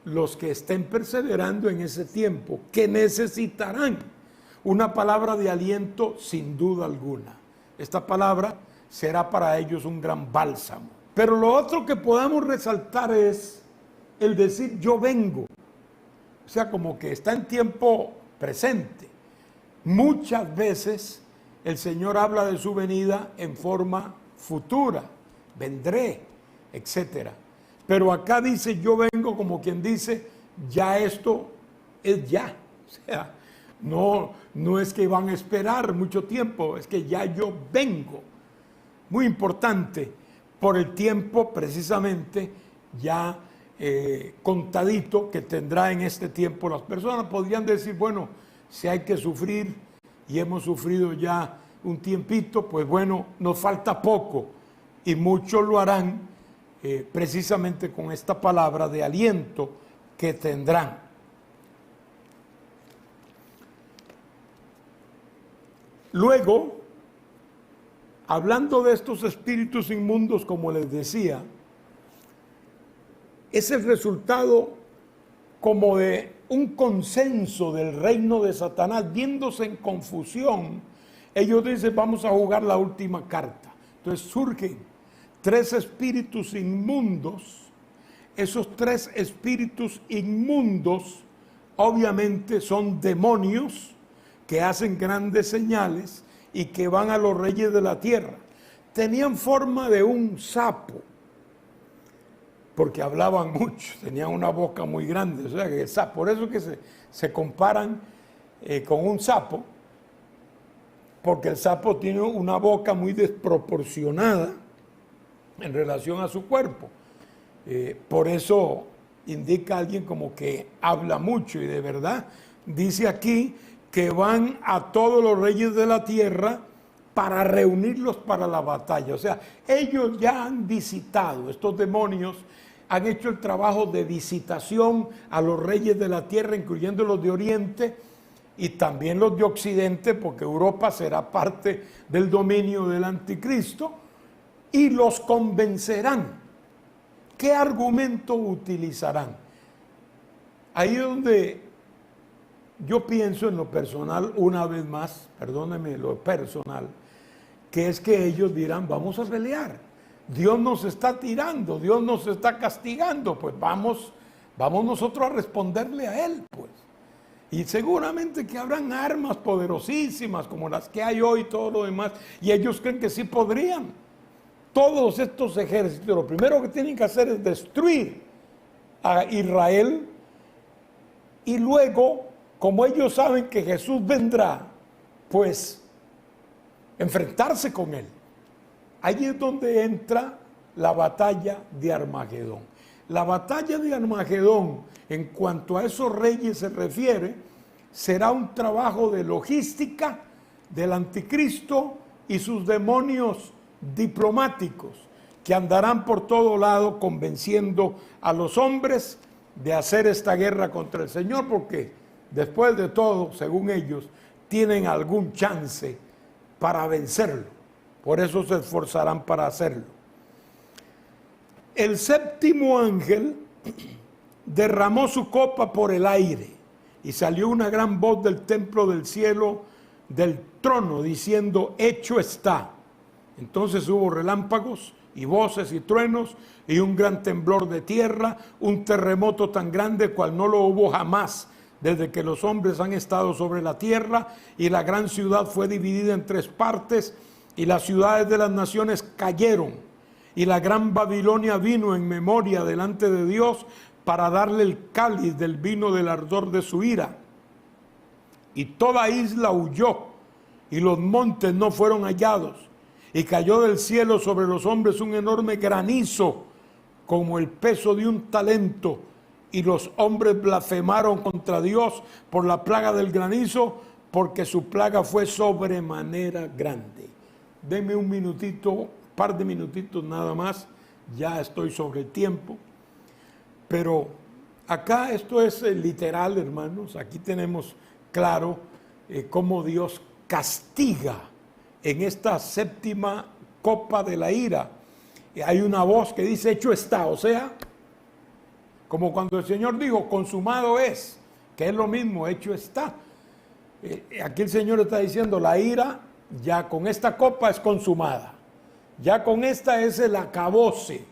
los que estén perseverando en ese tiempo, que necesitarán una palabra de aliento sin duda alguna. Esta palabra será para ellos un gran bálsamo. Pero lo otro que podamos resaltar es el decir yo vengo. O sea, como que está en tiempo presente. Muchas veces el Señor habla de su venida en forma futura, vendré, etc. Pero acá dice yo vengo como quien dice ya esto es ya. O sea, no es que van a esperar mucho tiempo, es que ya yo vengo. Muy importante por el tiempo precisamente ya contadito que tendrá en este tiempo las personas. Podrían decir, bueno, si hay que sufrir y hemos sufrido ya un tiempito, pues bueno, nos falta poco y muchos lo harán precisamente con esta palabra de aliento que tendrán. Luego, hablando de estos espíritus inmundos, como les decía, es el resultado como de un consenso del reino de Satanás, viéndose en confusión. Ellos dicen, vamos a jugar la última carta. Entonces surgen 3 espíritus inmundos. Esos 3 espíritus inmundos obviamente son demonios que hacen grandes señales y que van a los reyes de la tierra. Tenían forma de un sapo, porque hablaban mucho, tenían una boca muy grande, o sea que el sapo, por eso que se comparan con un sapo, porque el sapo tiene una boca muy desproporcionada en relación a su cuerpo. Por eso indica a alguien como que habla mucho, y de verdad dice aquí que van a todos los reyes de la tierra para reunirlos para la batalla. O sea, ellos ya han visitado, estos demonios han hecho el trabajo de visitación a los reyes de la tierra, incluyendo los de Oriente y también los de Occidente, porque Europa será parte del dominio del anticristo, y los convencerán. ¿Qué argumento utilizarán? Ahí es donde yo pienso en lo personal, una vez más, perdónenme lo personal, que es que ellos dirán, vamos a pelear. Dios nos está tirando, Dios nos está castigando, pues vamos nosotros a responderle a Él, pues. Y seguramente que habrán armas poderosísimas como las que hay hoy y todo lo demás, y ellos creen que sí podrían. Todos estos ejércitos, lo primero que tienen que hacer es destruir a Israel, y luego, como ellos saben que Jesús vendrá, pues enfrentarse con Él. Allí es donde entra la batalla de Armagedón. La batalla de Armagedón, en cuanto a esos reyes se refiere, será un trabajo de logística del anticristo y sus demonios diplomáticos, que andarán por todo lado convenciendo a los hombres de hacer esta guerra contra el Señor, porque después de todo, según ellos, tienen algún chance para vencerlo. por eso se esforzarán para hacerlo. El séptimo ángel derramó su copa por el aire y salió una gran voz del templo del cielo, del trono, diciendo: hecho está. Entonces hubo relámpagos y voces y truenos y un gran temblor de tierra, un terremoto tan grande cual no lo hubo jamás desde que los hombres han estado sobre la tierra, y la gran ciudad fue dividida en tres partes, y las ciudades de las naciones cayeron, y la gran Babilonia vino en memoria delante de Dios para darle el cáliz del vino del ardor de su ira. Y toda isla huyó, y los montes no fueron hallados, y cayó del cielo sobre los hombres un enorme granizo, como el peso de un talento, y los hombres blasfemaron contra Dios por la plaga del granizo, porque su plaga fue sobremanera grande. Denme un minutito, par de minutitos nada más, ya estoy sobre el tiempo, pero acá esto es literal, hermanos. Aquí tenemos claro cómo Dios castiga en esta séptima copa de la ira. Hay una voz que dice: hecho está, o sea, como cuando el Señor dijo: consumado es, que es lo mismo, hecho está. Aquí el Señor está diciendo: la ira ya con esta copa es consumada, ya con esta es el acabose.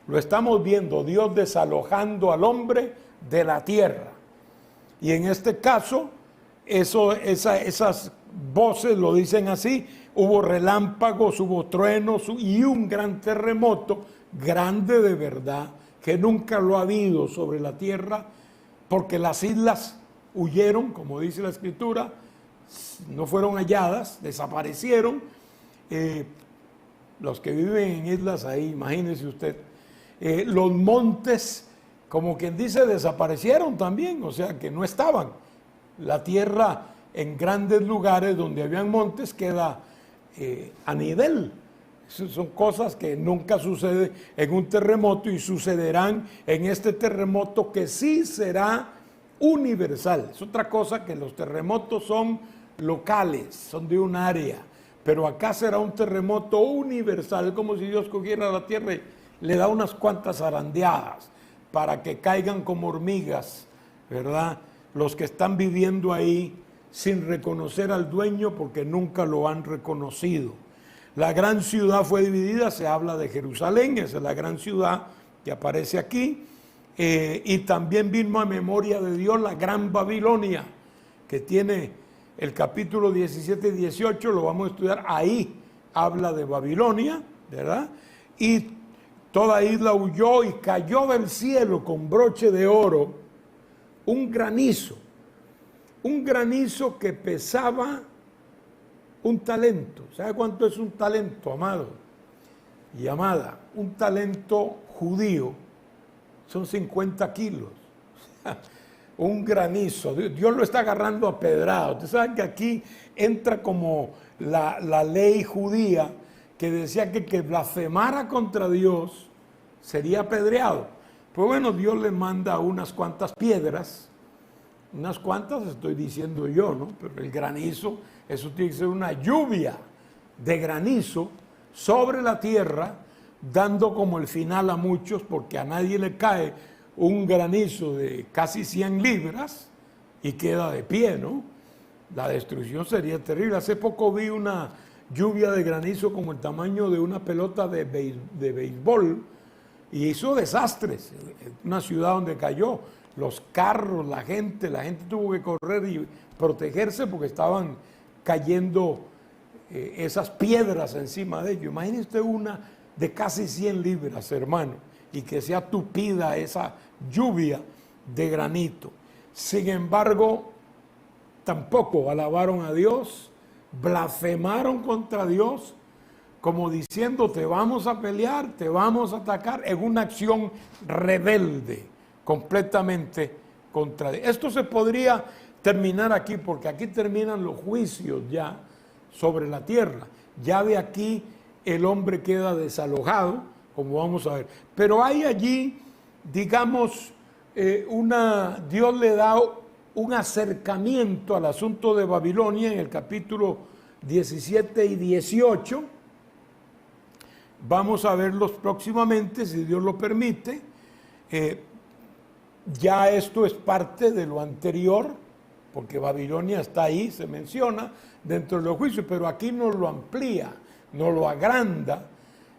Lo estamos viendo, Dios desalojando al hombre de la tierra. Y en este caso, esas voces lo dicen así: hubo relámpagos, hubo truenos y un gran terremoto, grande de verdad, que nunca lo ha habido sobre la tierra, porque las islas huyeron, como dice la Escritura, no fueron halladas, desaparecieron. Los que viven en islas ahí, imagínese usted, los montes, como quien dice, desaparecieron también, o sea que no estaban. La tierra en grandes lugares donde habían montes queda a nivel. Son cosas que nunca suceden en un terremoto y sucederán en este terremoto, que sí será universal. Es otra cosa, que los terremotos son locales, son de un área, pero acá será un terremoto universal. Es como si Dios cogiera la tierra y le da unas cuantas zarandeadas para que caigan como hormigas, ¿verdad? Los que están viviendo ahí sin reconocer al dueño, porque nunca lo han reconocido. La gran ciudad fue dividida, se habla de Jerusalén, esa es la gran ciudad que aparece aquí, y también vino a memoria de Dios la gran Babilonia, que tiene el capítulo 17 y 18, lo vamos a estudiar, ahí habla de Babilonia, ¿verdad? Y toda isla huyó y cayó del cielo con broche de oro un granizo que pesaba un talento. ¿Sabe cuánto es un talento, amado y amada? Un talento judío son 50 kilos. Un granizo. Dios lo está agarrando a pedradas. Ustedes saben que aquí entra como la ley judía, que decía que el que blasfemara contra Dios sería apedreado. Pues bueno, Dios le manda unas cuantas piedras. Unas cuantas estoy diciendo yo, ¿no? Pero el granizo, eso tiene que ser una lluvia de granizo sobre la tierra, dando como el final a muchos, porque a nadie le cae un granizo de casi 100 libras y queda de pie, ¿no? La destrucción sería terrible. Hace poco vi una lluvia de granizo como el tamaño de una pelota de béisbol y hizo desastres. Una ciudad donde cayó. Los carros, la gente tuvo que correr y protegerse porque estaban cayendo esas piedras encima de ellos. Imagínese usted una de casi 100 libras, hermano, y que sea tupida esa lluvia de granito. Sin embargo, tampoco alabaron a Dios, blasfemaron contra Dios, como diciendo: te vamos a pelear, te vamos a atacar, en una acción rebelde completamente contra Dios. Esto se podría terminar aquí, porque aquí terminan los juicios ya sobre la tierra. Ya de aquí el hombre queda desalojado, como vamos a ver. Pero hay allí, digamos, Dios le da un acercamiento al asunto de Babilonia en el capítulo 17 y 18, Vamos a verlos próximamente, si Dios lo permite. Ya esto es parte de lo anterior, porque Babilonia está ahí, se menciona dentro de los juicios, pero aquí nos lo amplía, nos lo agranda.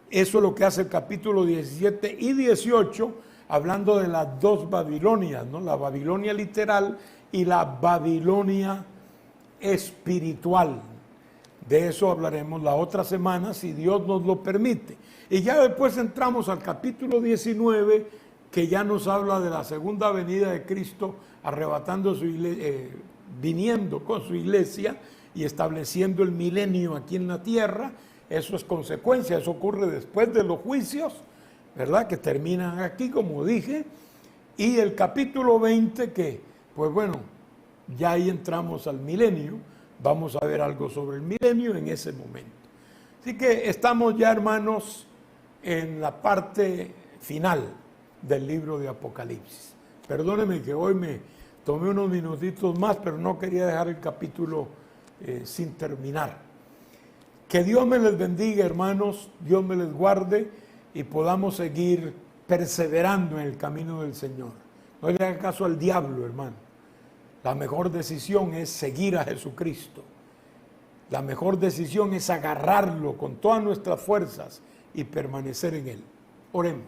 Eso es lo que hace el capítulo 17 y 18, hablando de las dos Babilonias, ¿no? La Babilonia literal y la Babilonia espiritual. De eso hablaremos la otra semana, si Dios nos lo permite. Y ya después entramos al capítulo 19, que ya nos habla de la segunda venida de Cristo, arrebatando su iglesia, viniendo con su iglesia y estableciendo el milenio aquí en la tierra. Eso es consecuencia, eso ocurre después de los juicios, ¿verdad? Que terminan aquí, como dije. Y el capítulo 20, que, pues bueno, ya ahí entramos al milenio. Vamos a ver algo sobre el milenio en ese momento. Así que estamos ya, hermanos, en la parte final del libro de Apocalipsis. Perdónenme que hoy me tomé unos minutitos más, pero no quería dejar el capítulo sin terminar. Que Dios me les bendiga, hermanos, Dios me les guarde y podamos seguir perseverando en el camino del Señor. No le haga caso al diablo, hermano. La mejor decisión es seguir a Jesucristo. La mejor decisión es agarrarlo con todas nuestras fuerzas y permanecer en Él. Oremos.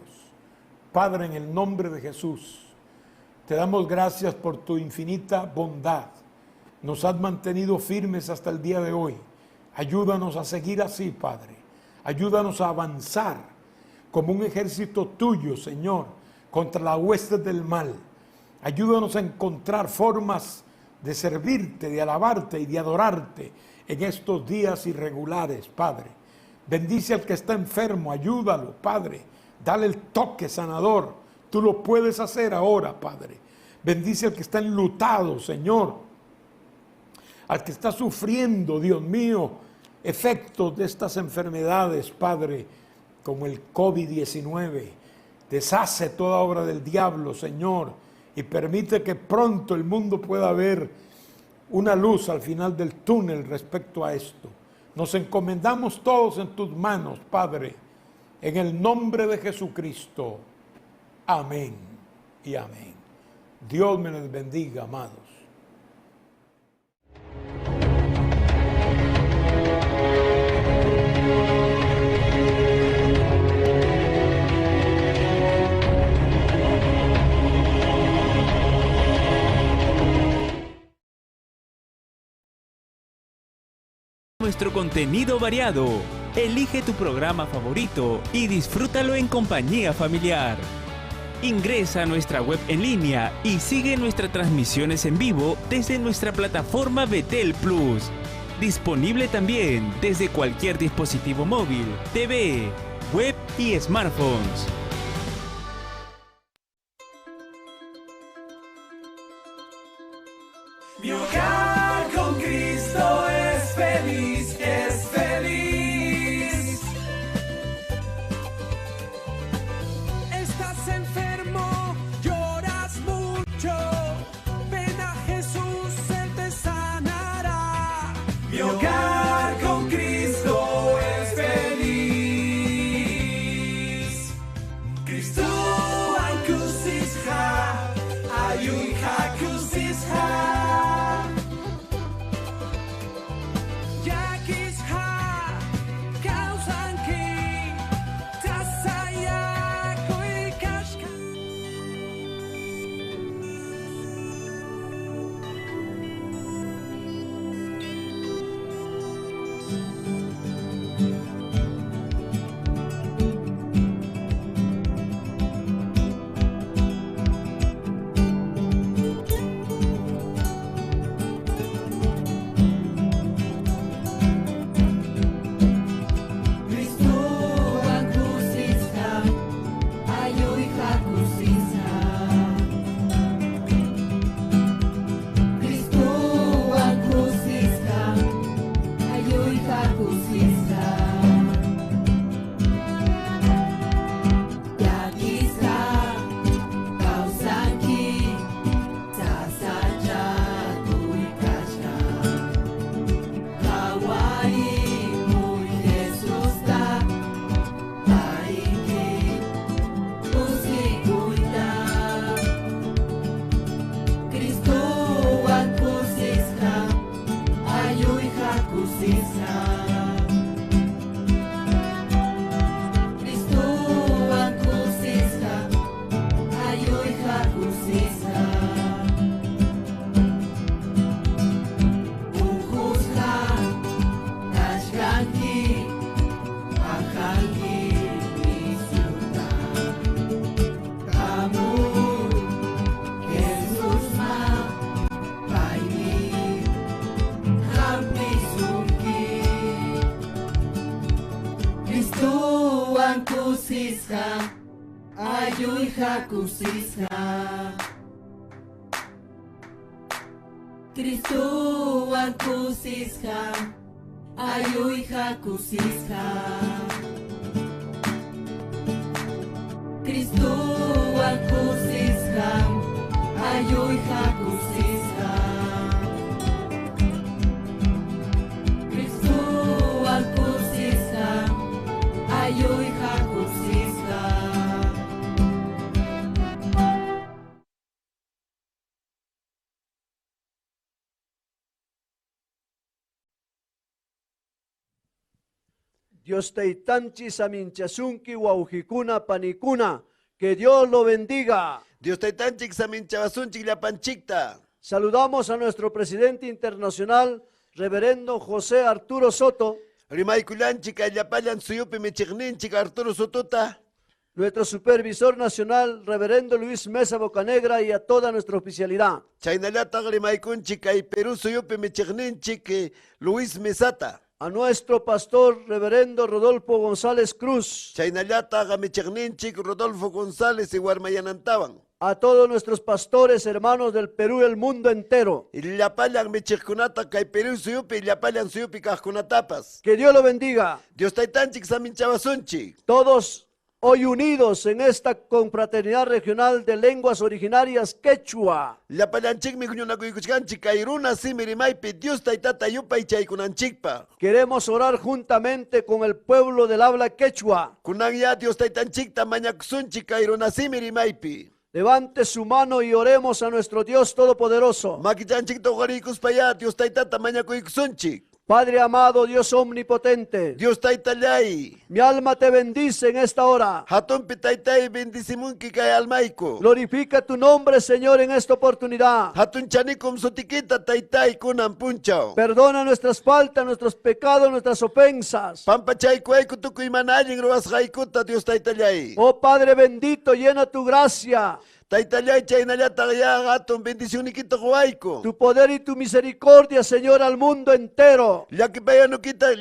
Padre, en el nombre de Jesús, te damos gracias por tu infinita bondad. Nos has mantenido firmes hasta el día de hoy. Ayúdanos a seguir así, Padre. Ayúdanos a avanzar como un ejército tuyo, Señor, contra las huestes del mal. Ayúdanos a encontrar formas de servirte, de alabarte y de adorarte en estos días irregulares, Padre. Bendice al que está enfermo, ayúdalo, Padre. Dale el toque sanador. Tú lo puedes hacer ahora, Padre. Bendice al que está enlutado, Señor. Al que está sufriendo, Dios mío, efectos de estas enfermedades, Padre, como el COVID-19. Deshace toda obra del diablo, Señor, y permite que pronto el mundo pueda ver una luz al final del túnel respecto a esto. Nos encomendamos todos en tus manos, Padre, en el nombre de Jesucristo. Amén y amén. Dios me les bendiga, amados. Nuestro contenido variado. Elige tu programa favorito y disfrútalo en compañía familiar. Ingresa a nuestra web en línea y sigue nuestras transmisiones en vivo desde nuestra plataforma Betel Plus. Disponible también desde cualquier dispositivo móvil, TV, web y smartphones. Mi hogar con Cristo es feliz, es feliz. Estás enfermo, lloras mucho. Ven a Jesús, Él te sanará. Mi hogar con Cristo es feliz. Cristo ankusisha, ayun hakusisha. kusisqa ayuyqa kusisqa Cristuwan kusisqa ayuyqa kusisqa Cristuwan kusisqa ayuyqa kusisqa Cristuwan kusisqa ayuyqa kusisqa Dios teitanchi saminchasunki wauhikuna panikuna. Que Dios lo bendiga. Dios taitanchik saminchabasunchik llapanchikta. Saludamos a nuestro presidente internacional, reverendo José Arturo Soto, Rimaykullanchik ayllapallan suyupi michikninchik Arturo Sotuta. nuestro supervisor nacional, reverendo Luis Mesa Bocanegra, y a toda nuestra oficialidad. Chaynallataq rimaykunchik ay Perú suyupi michikninchik Luis Mesata. A nuestro pastor, reverendo Rodolfo González Cruz. Chaynallataq michikninchik Rodolfo González y Warmayanantawan. A todos nuestros pastores, hermanos del Perú y el mundo entero. Illapallan michikkunata kay Perú suyupi illapallan suyupi kaqkunatapas. Que Dios lo bendiga. Dios taitanchik saminchabasunchik. Todos hoy unidos en esta confraternidad regional de lenguas originarias quechua. Llapallanchikmi huñunakuykuchkanchik kay runa simi rimaypi Dios taitata yupay chaykunanchikpa. Queremos orar juntamente con el pueblo del habla quechua. Kunan ya Dios taitanchikta mañakusunchik kay runa simi rimaypi. Levante su mano y oremos a nuestro Dios Todopoderoso. Makichanchik toqariykuspaya Dios taitata mañakuykusunchik. Padre amado, Dios omnipotente, Dios taitallay. mi alma te bendice en esta hora. Hatumpi taitay bendisimunki kay almayku. Glorifica tu nombre, Señor, en esta oportunidad. Hatun chanikum sutikita taitay kunan punchaw. Perdona nuestras faltas, nuestros pecados, nuestras ofensas. Pampachaykuayku tukuy manallin ruwasqaykuta Dios taitallay. Oh Padre bendito, llena tu gracia, Taitallay chaynallataq ya hatun bendicionikita quwayku. tu poder y tu misericordia, Señor, al mundo entero. Llakipayanukita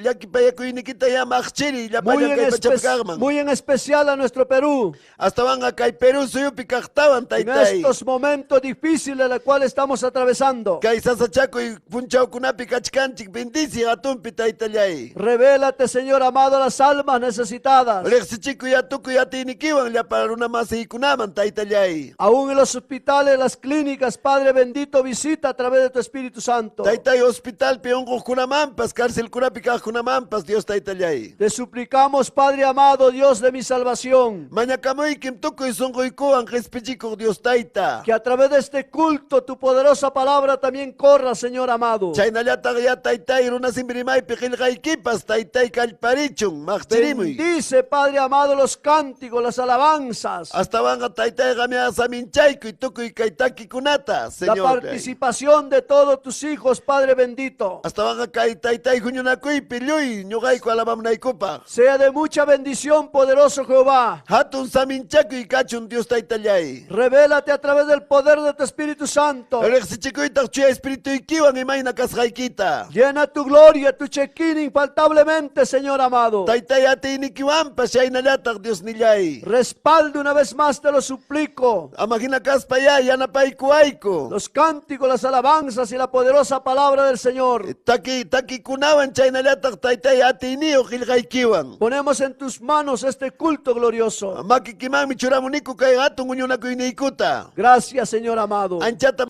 llakipayakuynikita ya maqchiri llapallan kay pachapakaqman. Muy en especial a nuestro Perú. Astawan kay Perú suyupi kaqtawan En taitay. estos momentos difíciles los cuales estamos atravesando. Kay sasachakuy punchawkunapi kachkanchik bendisi hatunpi taitallay. Revélate, Señor amado, a las almas necesitadas. Riqsichiku ya tukuy atiynikiwan llapa runamasiykunaman taitallay. Aún en los hospitales, las clínicas, Padre bendito, visita a través de tu Espíritu Santo. Taytay hospitalpi unquqkunamanpas, karcelkunapi kaqkunamanpas Dios taitallay. Te suplicamos, Padre amado, Dios de mi salvación, Mañakamuykim tukuy sunquykuwan qhispichikuq Dios tayta. que a través de este culto tu poderosa palabra también corra, Señor amado. Chaynallataq ya taytay runasimirimaypi qillqaykipas taytay kallparichun maqchirimuy. Bendice, Padre amado, los cánticos, las alabanzas, Astawanqa taytayqa saminchaykuy tukuy kay takikunata, la Señor. participación de todos tus hijos, Padre bendito. Astawanqa kay taytay huñunakuypi lluy ñuqayku alabamunaykupaq. Sea de mucha bendición, poderoso Jehová. Hatun saminchakuy kachun Dios taytallay. Revélate a través del poder de tu Espíritu Santo. Riqsichikuytaq chuya espirituykiwan imayna kasqaykita. Llena tu gloria, tu chequín infaltablemente, Señor amado. Taytay atiynikiwanpas shaynallataq Dios nillay. Respalde una vez más, te lo suplico. Amagina kaspaya yanapaykuayku. Los cánticos, las alabanzas y la poderosa palabra del Señor. Takikunawan chaynallataq taytay atiyniyu qillqaykiwan. Ponemos en tus manos este culto glorioso. Makikimanmi churamuniku kay hatun huñunakuyniykuta. Gracias, Señor amado. Anchata